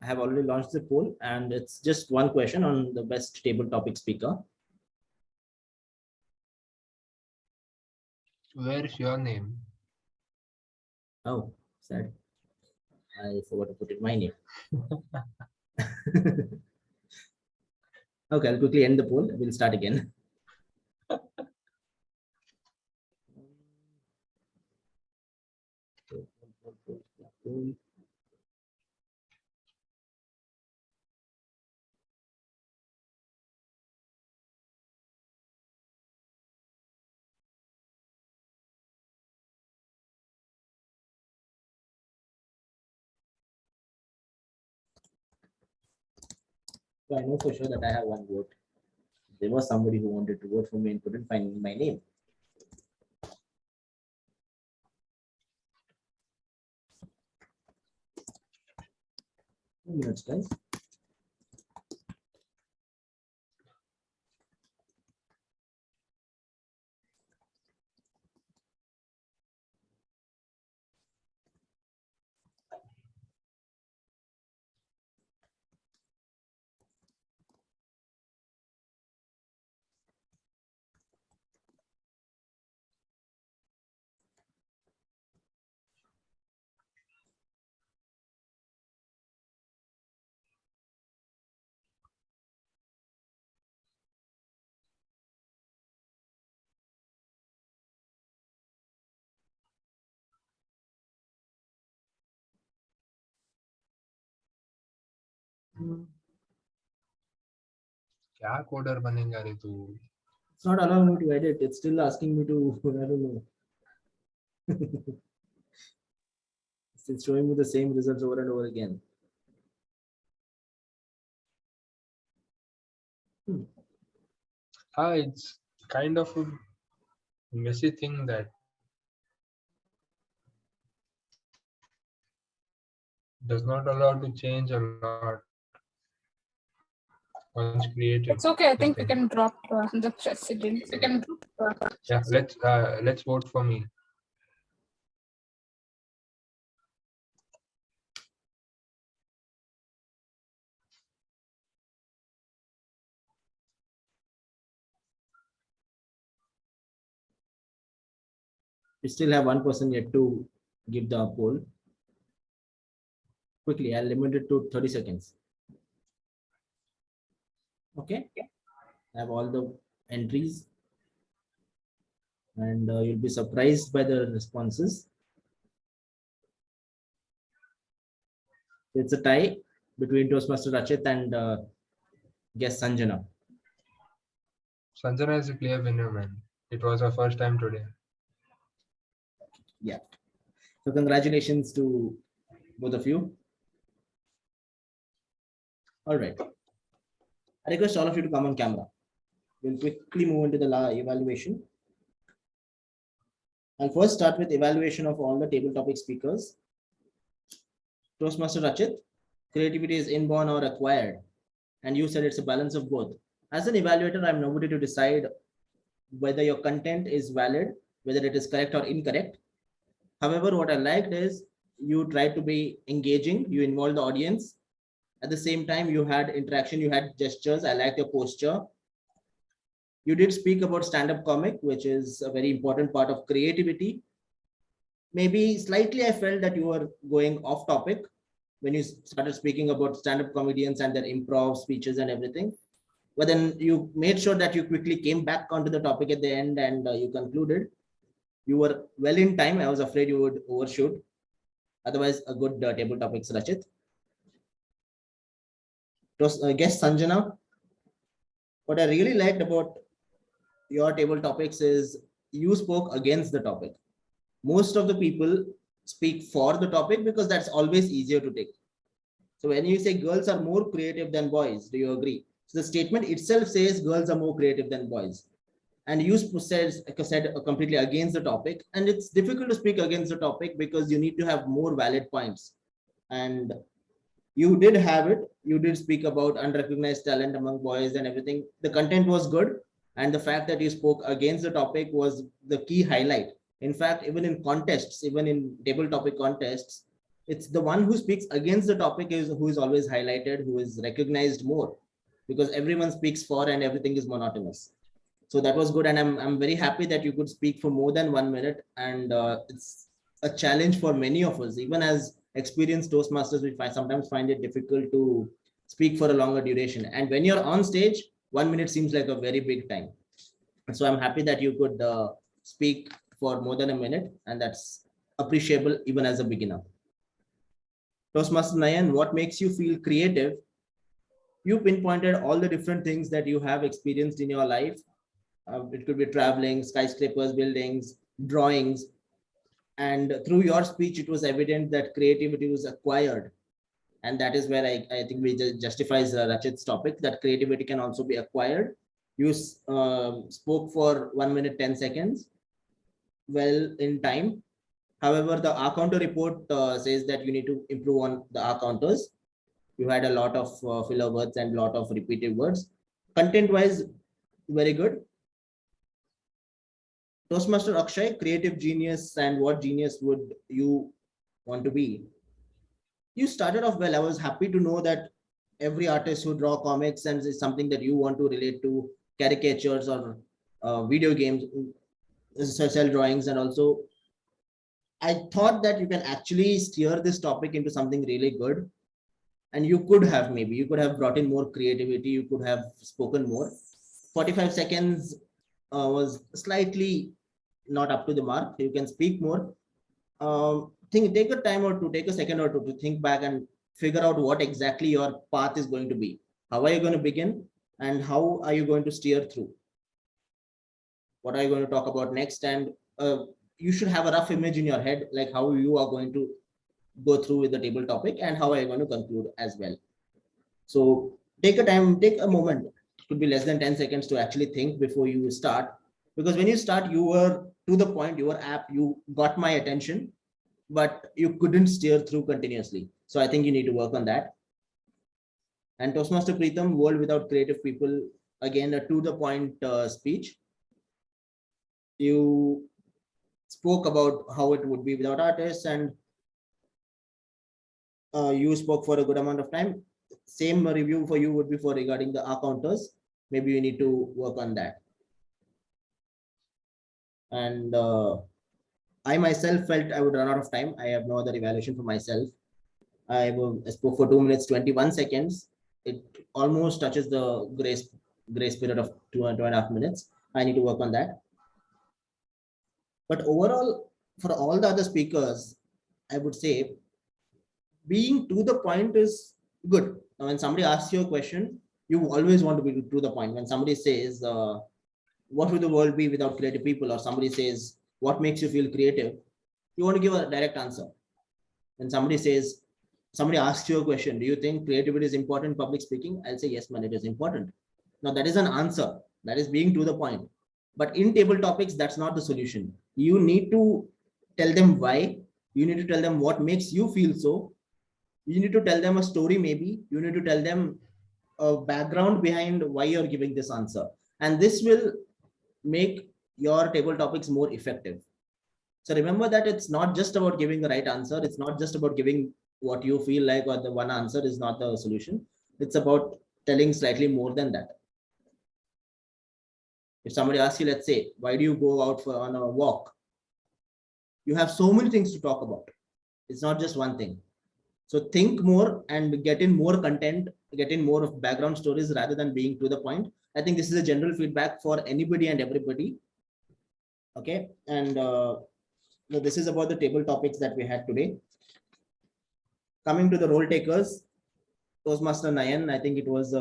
I have already launched the poll and it's just one question on the best table topic speaker. Where's your name? Oh, sad. I forgot to put in my name. Okay, I'll quickly end the poll. We'll start again. So I know for sure that I have one vote. There was somebody who wanted to vote for me and couldn't find my name. Minutes, guys. क्या coder बनेगा रे तू? It's not allowing me to edit. It's still asking me to, I don't know. It's showing me the same results over and over again. It's kind of a messy thing that does not allow to change a lot once created. It's okay. I think we Nothing. can drop the president. We can. Yeah, let's vote for me. We still have one person yet to give the poll. Quickly, I'll limit it to 30 seconds. Okay, I have all the entries, and you'll be surprised by the responses. It's a tie between Toastmaster Rachit and guest Sanjana. Sanjana is a clear winner, man. It was her first time today. Yeah. So congratulations to both of you. All right. I request all of you to come on camera. We'll quickly move into the evaluation. I'll first start with evaluation of all the table topic speakers. Toastmaster Rachit, creativity is inborn or acquired, and you said it's a balance of both. As an evaluator, I'm nobody to decide whether your content is valid, whether it is correct or incorrect. However, what I liked is you tried to be engaging, you involved the audience. At the same time, you had interaction, you had gestures. I like your posture. You did speak about stand-up comic, which is a very important part of creativity. Maybe slightly I felt that you were going off topic when you started speaking about stand-up comedians and their improv speeches and everything. But then you made sure that you quickly came back onto the topic at the end, and you concluded. You were well in time. I was afraid you would overshoot. Otherwise, a good table topics, Rachit. Guest Sanjana, what I really liked about your table topics is you spoke against the topic. Most of the people speak for the topic because that's always easier to take. So when you say girls are more creative than boys, do you agree? So the statement itself says girls are more creative than boys. And you said completely against the topic. And it's difficult to speak against the topic because you need to have more valid points. And you did have it. You did speak about unrecognized talent among boys and everything. The content was good. And the fact that you spoke against the topic was the key highlight. In fact, even in contests, even in table topic contests, it's the one who speaks against the topic who is always highlighted, who is recognized more, because everyone speaks for and everything is monotonous. So that was good. And I'm very happy that you could speak for more than 1 minute. And it's a challenge for many of us, even as experienced Toastmasters, we sometimes find it difficult to speak for a longer duration. And when you're on stage, 1 minute seems like a very big time. So I'm happy that you could speak for more than a minute, and that's appreciable even as a beginner. Toastmaster Nayan, what makes you feel creative? You pinpointed all the different things that you have experienced in your life. It could be traveling, skyscrapers, buildings, drawings. And through your speech, it was evident that creativity was acquired. And that is where I think we justifies Rachit's topic, that creativity can also be acquired. You spoke for 1 minute, 10 seconds, well in time. However, the R counter report says that you need to improve on the R counters. You had a lot of filler words and a lot of repeated words. Content wise, very good. Toastmaster Akshay, creative genius, and what genius would you want to be? You started off well. I was happy to know that every artist who draw comics and is something that you want to relate to, caricatures or video games, cell drawings. And also I thought that you can actually steer this topic into something really good. And you could have brought in more creativity. You could have spoken more. 45 seconds was slightly not up to the mark. You can speak more. Take a time or two, take a second or two to think back and figure out what exactly your path is going to be. How are you going to begin, and how are you going to steer through? What are you going to talk about next? And you should have a rough image in your head, like how you are going to go through with the table topic and how are you going to conclude as well. So take a moment. It could be less than 10 seconds to actually think before you start. Because when you start, you were to the point, you were apt, you got my attention, but you couldn't steer through continuously. So I think you need to work on that. And Toastmaster Preetham, world without creative people, again, a to the point speech. You spoke about how it would be without artists, and you spoke for a good amount of time. Same review for you would be for regarding the R counters. Maybe you need to work on that. And I myself felt I would run out of time. I have no other evaluation for myself. I spoke for 2 minutes, 21 seconds. it almost touches the grace period of 2.5 minutes. I need to work on that. But overall, for all the other speakers, I would say being to the point is good. Now, when somebody asks you a question, you always want to be to the point. When somebody says, what would the world be without creative people? Or somebody says, what makes you feel creative? You want to give a direct answer. When somebody asks you a question, do you think creativity is important in public speaking? I'll say, yes, man, it is important. Now, that is an answer. That is being to the point. But in table topics, that's not the solution. You need to tell them why. You need to tell them what makes you feel so. You need to tell them a story, maybe. You need to tell them a background behind why you're giving this answer. And this will make your table topics more effective. So remember that it's not just about giving the right answer. It's not just about giving what you feel like, or the one answer is not the solution. It's about telling slightly more than that. If somebody asks you, let's say, why do you go out on a walk? You have so many things to talk about. It's not just one thing. So think more and get in more content, get in more of background stories rather than being to the point. I think this is a general feedback for anybody and everybody. Okay. And this is about the table topics that we had today. Coming to the role takers, Toastmaster Nayan, I think it was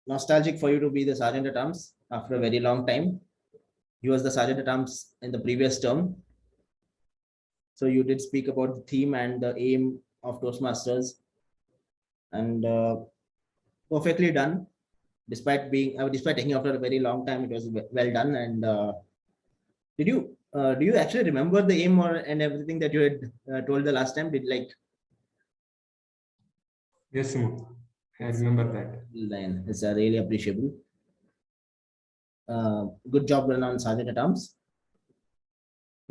nostalgic for you to be the Sergeant at Arms after a very long time. He was the Sergeant at Arms in the previous term. So you did speak about the theme and the aim of Toastmasters, and perfectly done. Despite taking after a very long time, it was well done. And do you actually remember the aim and everything that you had told the last time? Yes, Simon. I remember that. Then it's really appreciable. Good job done on Sergeant at Arms.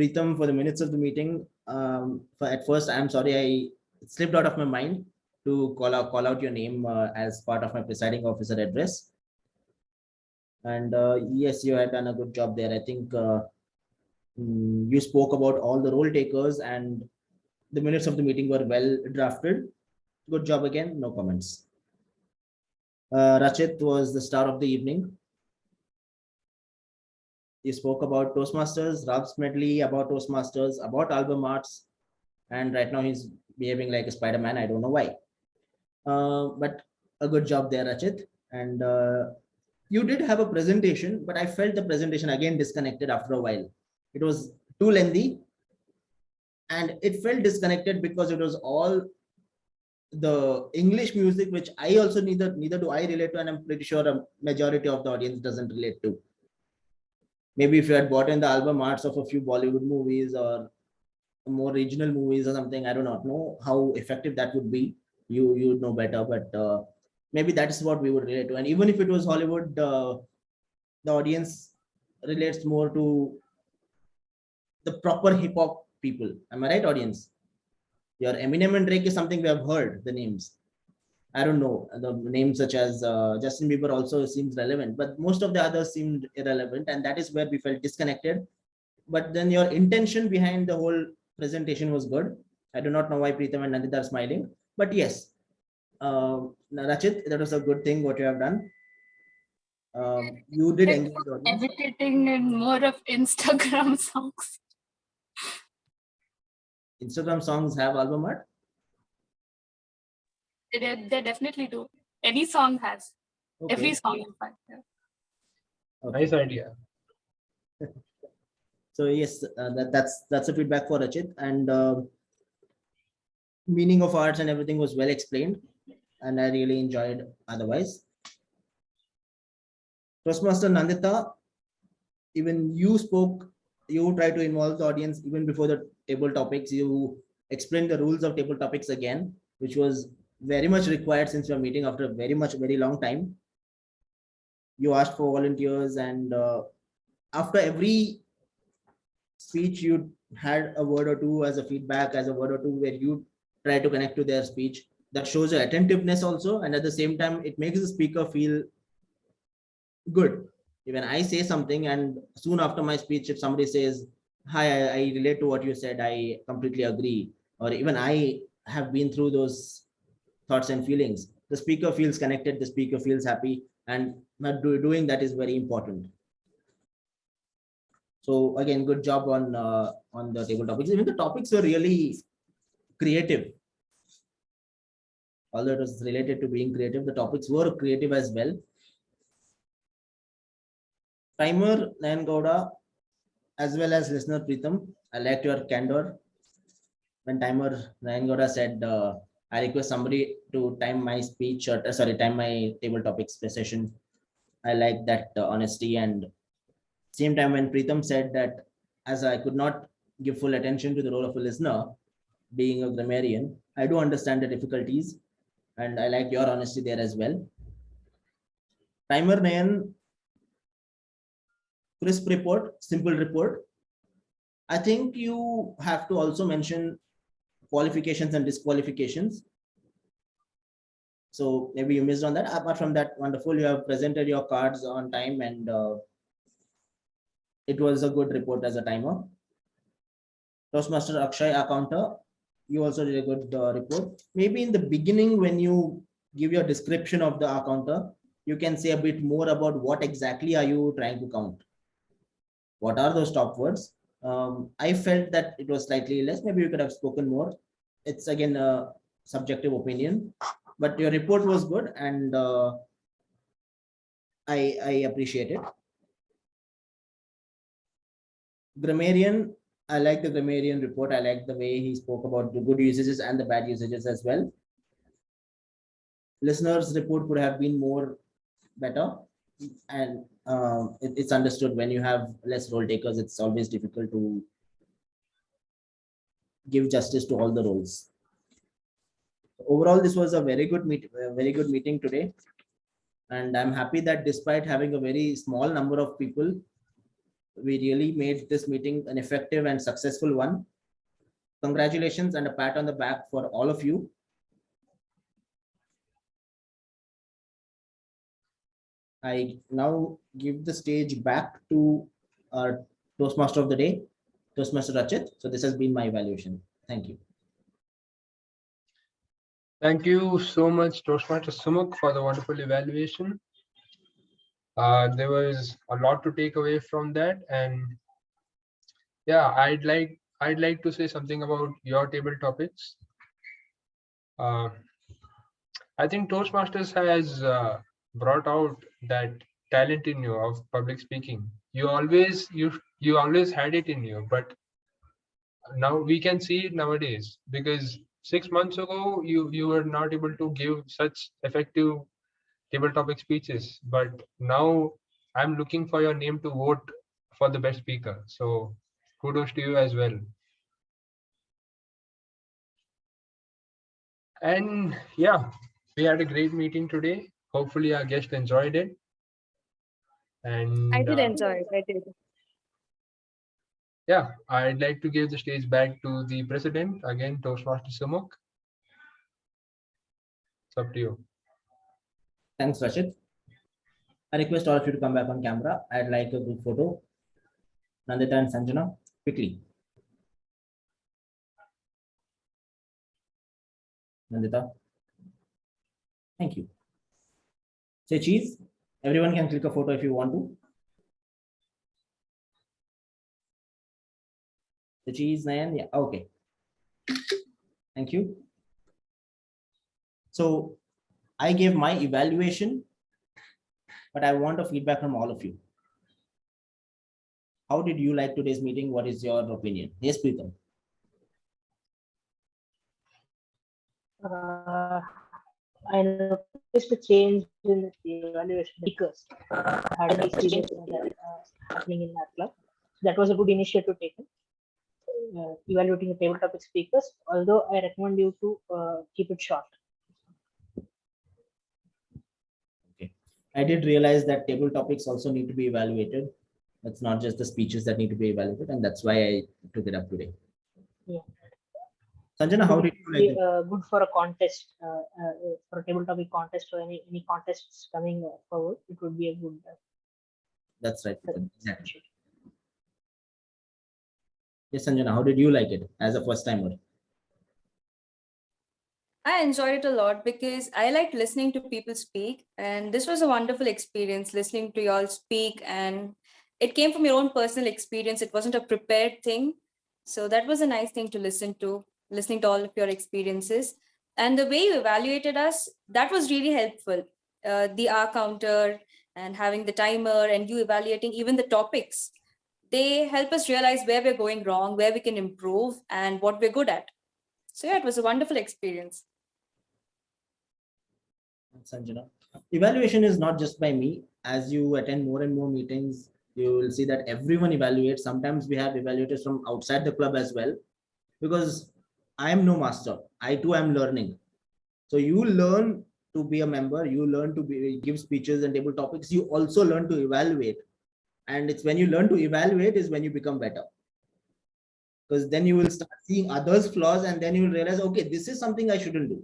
Preetham, for the minutes of the meeting, at first, I'm sorry, it slipped out of my mind to call out your name as part of my presiding officer address. And yes, you had done a good job there. I think you spoke about all the role takers, and the minutes of the meeting were well drafted. Good job again, no comments. Rachit was the star of the evening. He spoke about Toastmasters, Ralph's medley, about Toastmasters, about album arts, and right now he's behaving like a Spider-Man. I don't know why. But a good job there, Rachit. And you did have a presentation, but I felt the presentation again disconnected after a while. It was too lengthy, and it felt disconnected because it was all the English music, which I also neither do I relate to, and I'm pretty sure a majority of the audience doesn't relate to. Maybe if you had bought in the album arts of a few Bollywood movies or more regional movies or something, I do not know how effective that would be. You know better, but maybe that's what we would relate to. And even if it was Hollywood, the audience relates more to the proper hip hop people. Am I right, audience? Your Eminem and Drake is something we have heard the names. I don't know, the names such as Justin Bieber also seems relevant, but most of the others seemed irrelevant, and that is where we felt disconnected. But then your intention behind the whole presentation was good. I do not know why Preetham and Nandita are smiling, but yes, Rachit, that was a good thing what you have done. You did engage the audience. Meditating in more of Instagram songs. Instagram songs have album art? They definitely do. Any song has. Okay. Every song, in fact. Yeah. Okay. Nice idea. So yes, that's a feedback for Rachit, and meaning of arts and everything was well explained, and I really enjoyed otherwise. Toastmaster Nandita, even you spoke, you tried to involve the audience even before the table topics. You explained the rules of table topics again, which was very much required since we are meeting after a very long time. You asked for volunteers, and after every speech you had a word or two as a feedback, as a word or two where you try to connect to their speech. That shows your attentiveness also, and at the same time it makes the speaker feel good. Even I say something, and soon after my speech, if somebody says, hi, I relate to what you said, I completely agree, or even I have been through those thoughts and feelings, the speaker feels connected, the speaker feels happy, and doing that is very important. So again, good job on the table topics. Even the topics were really creative. Although it was related to being creative, the topics were creative as well. Timer Nayan Gowda, as well as listener Preetham, I liked your candor. When timer Nayan Gowda said, I request somebody to time my speech, or time my table topics session. I like that honesty. And same time when Preetham said that, as I could not give full attention to the role of a listener, being a grammarian, I do understand the difficulties, and I like your honesty there as well. Timer Nayan, crisp report, simple report. I think you have to also mention qualifications and disqualifications. So maybe you missed on that. Apart from that, wonderful. You have presented your cards on time, and it was a good report as a timer. Toastmaster Akshay, our counter, you also did a good report. Maybe in the beginning, when you give your description of the counter, you can say a bit more about what exactly are you trying to count. What are those top words? I felt that it was slightly less. Maybe you could have spoken more. It's again a subjective opinion, but your report was good, and I appreciate it. Grammarian, I like the grammarian report. I like the way he spoke about the good usages and the bad usages as well. Listeners' report could have been more better, and it's understood when you have less role takers, it's always difficult to give justice to all the roles. Overall, this was a very good meeting today, and I'm happy that despite having a very small number of people, we really made this meeting an effective and successful one. Congratulations and a pat on the back for all of you. I now give the stage back to our Toastmaster of the day, Toastmaster Rachit. So this has been my evaluation. Thank you. Thank you so much, Toastmaster Sumuk, for the wonderful evaluation. There was a lot to take away from that, and yeah, I'd like to say something about your table topics. I think Toastmasters has brought out that talent in you of public speaking. You always had it in you, but now we can see it nowadays, because 6 months ago you were not able to give such effective table topic speeches, but now I'm looking for your name to vote for the best speaker. So kudos to you as well. And yeah, we had a great meeting today. Hopefully our guest enjoyed it. And I did enjoy it. I did. yeah, I'd like to give the stage back to the president again, Toastmaster Sumuk. It's up to you. Thanks, Rachit. I request all of you to come back on camera. I'd like a group photo. Nandita and Sanjana, quickly. Nandita. Thank you. Say cheese. Everyone can click a photo if you want to. The cheese, Nayan. Yeah, okay. Thank you. So I gave my evaluation, but I want a feedback from all of you. How did you like today's meeting? What is your opinion? Yes, Preetham. I noticed a change in the evaluation because had an experience that happening in that club. That was a good initiative taken. Evaluating the table topic speakers, although I recommend you to keep it short. Okay. I did realize that table topics also need to be evaluated. It's not just the speeches that need to be evaluated, and that's why I took it up today. Yeah. Sanjana, how did you like it? Good for a contest, for a table topic contest or any contests coming forward? It would be a good. That's right. Exactly. Yes, Sanjana, how did you like it as a first timer? I enjoyed it a lot because I liked listening to people speak, and this was a wonderful experience listening to y'all speak. And it came from your own personal experience, it wasn't a prepared thing. So that was a nice thing to listening to all of your experiences. And the way you evaluated us, that was really helpful. The R counter and having the timer, and you evaluating even the topics, they help us realize where we're going wrong, where we can improve, and what we're good at. So, yeah, it was a wonderful experience. Sanjana. Evaluation is not just by me. As you attend more and more meetings, you will see that everyone evaluates. Sometimes we have evaluators from outside the club as well, because I am no master. I too am learning. So you learn to be a member, you learn to give speeches and table topics. You also learn to evaluate. And it's when you learn to evaluate is when you become better. Because then you will start seeing others' flaws, and then you will realize, okay, this is something I shouldn't do.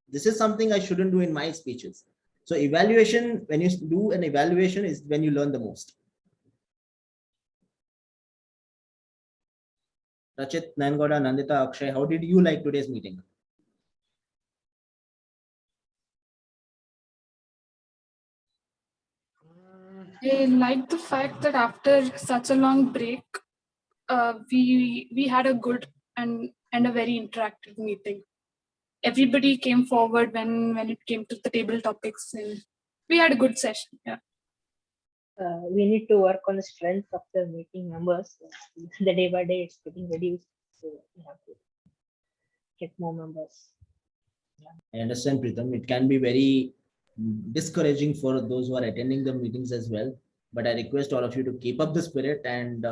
This is something I shouldn't do in my speeches. So evaluation, when you do an evaluation, is when you learn the most. Rachit, Nayangoda, Nandita, Akshay, how did you like today's meeting? I like the fact that after such a long break, we had a good and a very interactive meeting. Everybody came forward when it came to the table topics, and we had a good session. Yeah. We need to work on the strength of the meeting members. The day by day it's getting reduced, so we have to get more members. I understand, Pritham. It can be very discouraging for those who are attending the meetings as well. But I request all of you to keep up the spirit. And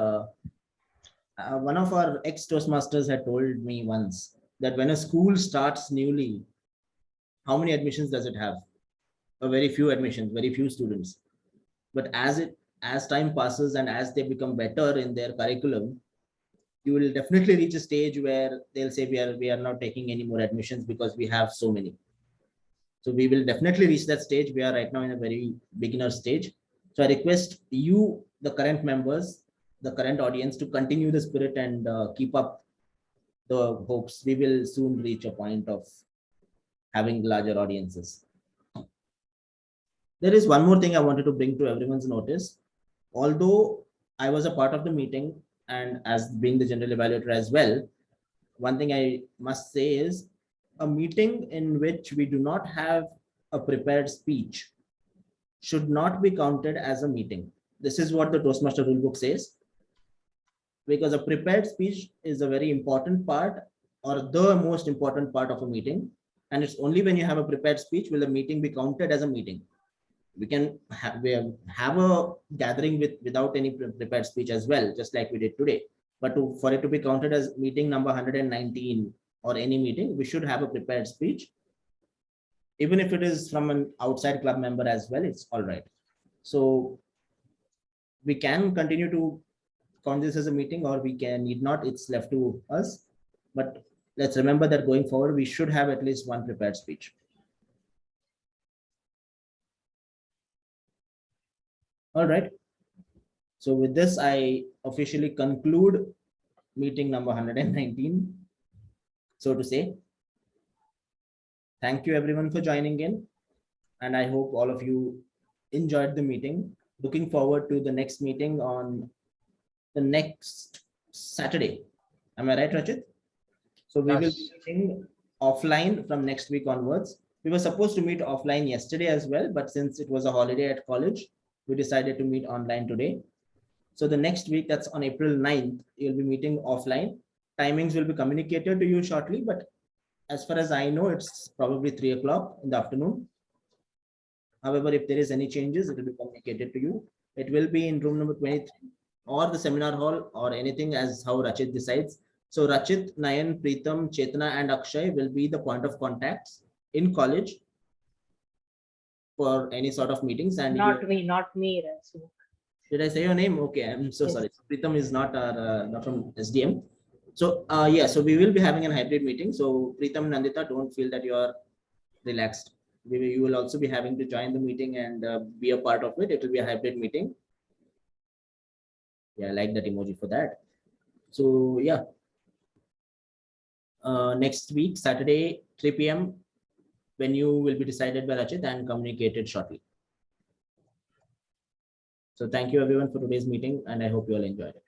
one of our ex-Toastmasters had told me once that when a school starts newly, how many admissions does it have? A very few admissions, very few students. But as time passes and as they become better in their curriculum, you will definitely reach a stage where they'll say we are not taking any more admissions because we have so many. So we will definitely reach that stage. We are right now in a very beginner stage. So I request you, the current members, the current audience, to continue the spirit and keep up the hopes. We will soon reach a point of having larger audiences. There is one more thing I wanted to bring to everyone's notice. Although I was a part of the meeting and as being the general evaluator as well, one thing I must say is a meeting in which we do not have a prepared speech should not be counted as a meeting. This is what the Toastmaster rulebook says, because a prepared speech is a very important part or the most important part of a meeting. And it's only when you have a prepared speech will the meeting be counted as a meeting. We can have a gathering without any prepared speech as well, just like we did today. But for it to be counted as meeting number 119 or any meeting, we should have a prepared speech. Even if it is from an outside club member as well, it's all right. So we can continue to count this as a meeting, or we can need not, it's left to us. But let's remember that going forward, we should have at least one prepared speech. All right. So with this, I officially conclude meeting number 119. So to say, thank you everyone for joining in. And I hope all of you enjoyed the meeting. Looking forward to the next meeting on the next Saturday. Am I right, Rachit? So we will be meeting offline from next week onwards. We were supposed to meet offline yesterday as well, but since it was a holiday at college, we decided to meet online today. So the next week, that's on April 9th, you'll be meeting offline. Timings will be communicated to you shortly, but as far as I know, it's probably 3 o'clock in the afternoon. However, if there is any changes, it will be communicated to you. It will be in room number 23 or the seminar hall or anything as how Rachit decides. So Rachit, Nayan, Pritham, Chetna and Akshay will be the point of contacts in college for any sort of meetings. And not me. Rasu. Did I say your name? Okay, I'm so sorry. Pritham is not not from SDM. So yeah, so we will be having a hybrid meeting. So Pritham, Nandita, don't feel that you are relaxed. You will also be having to join the meeting and be a part of it. It will be a hybrid meeting. Yeah, I like that emoji for that. So yeah. next week, Saturday, 3 p.m. Venue will be decided by Rachit and communicated shortly. So thank you everyone for today's meeting, and I hope you all enjoyed it.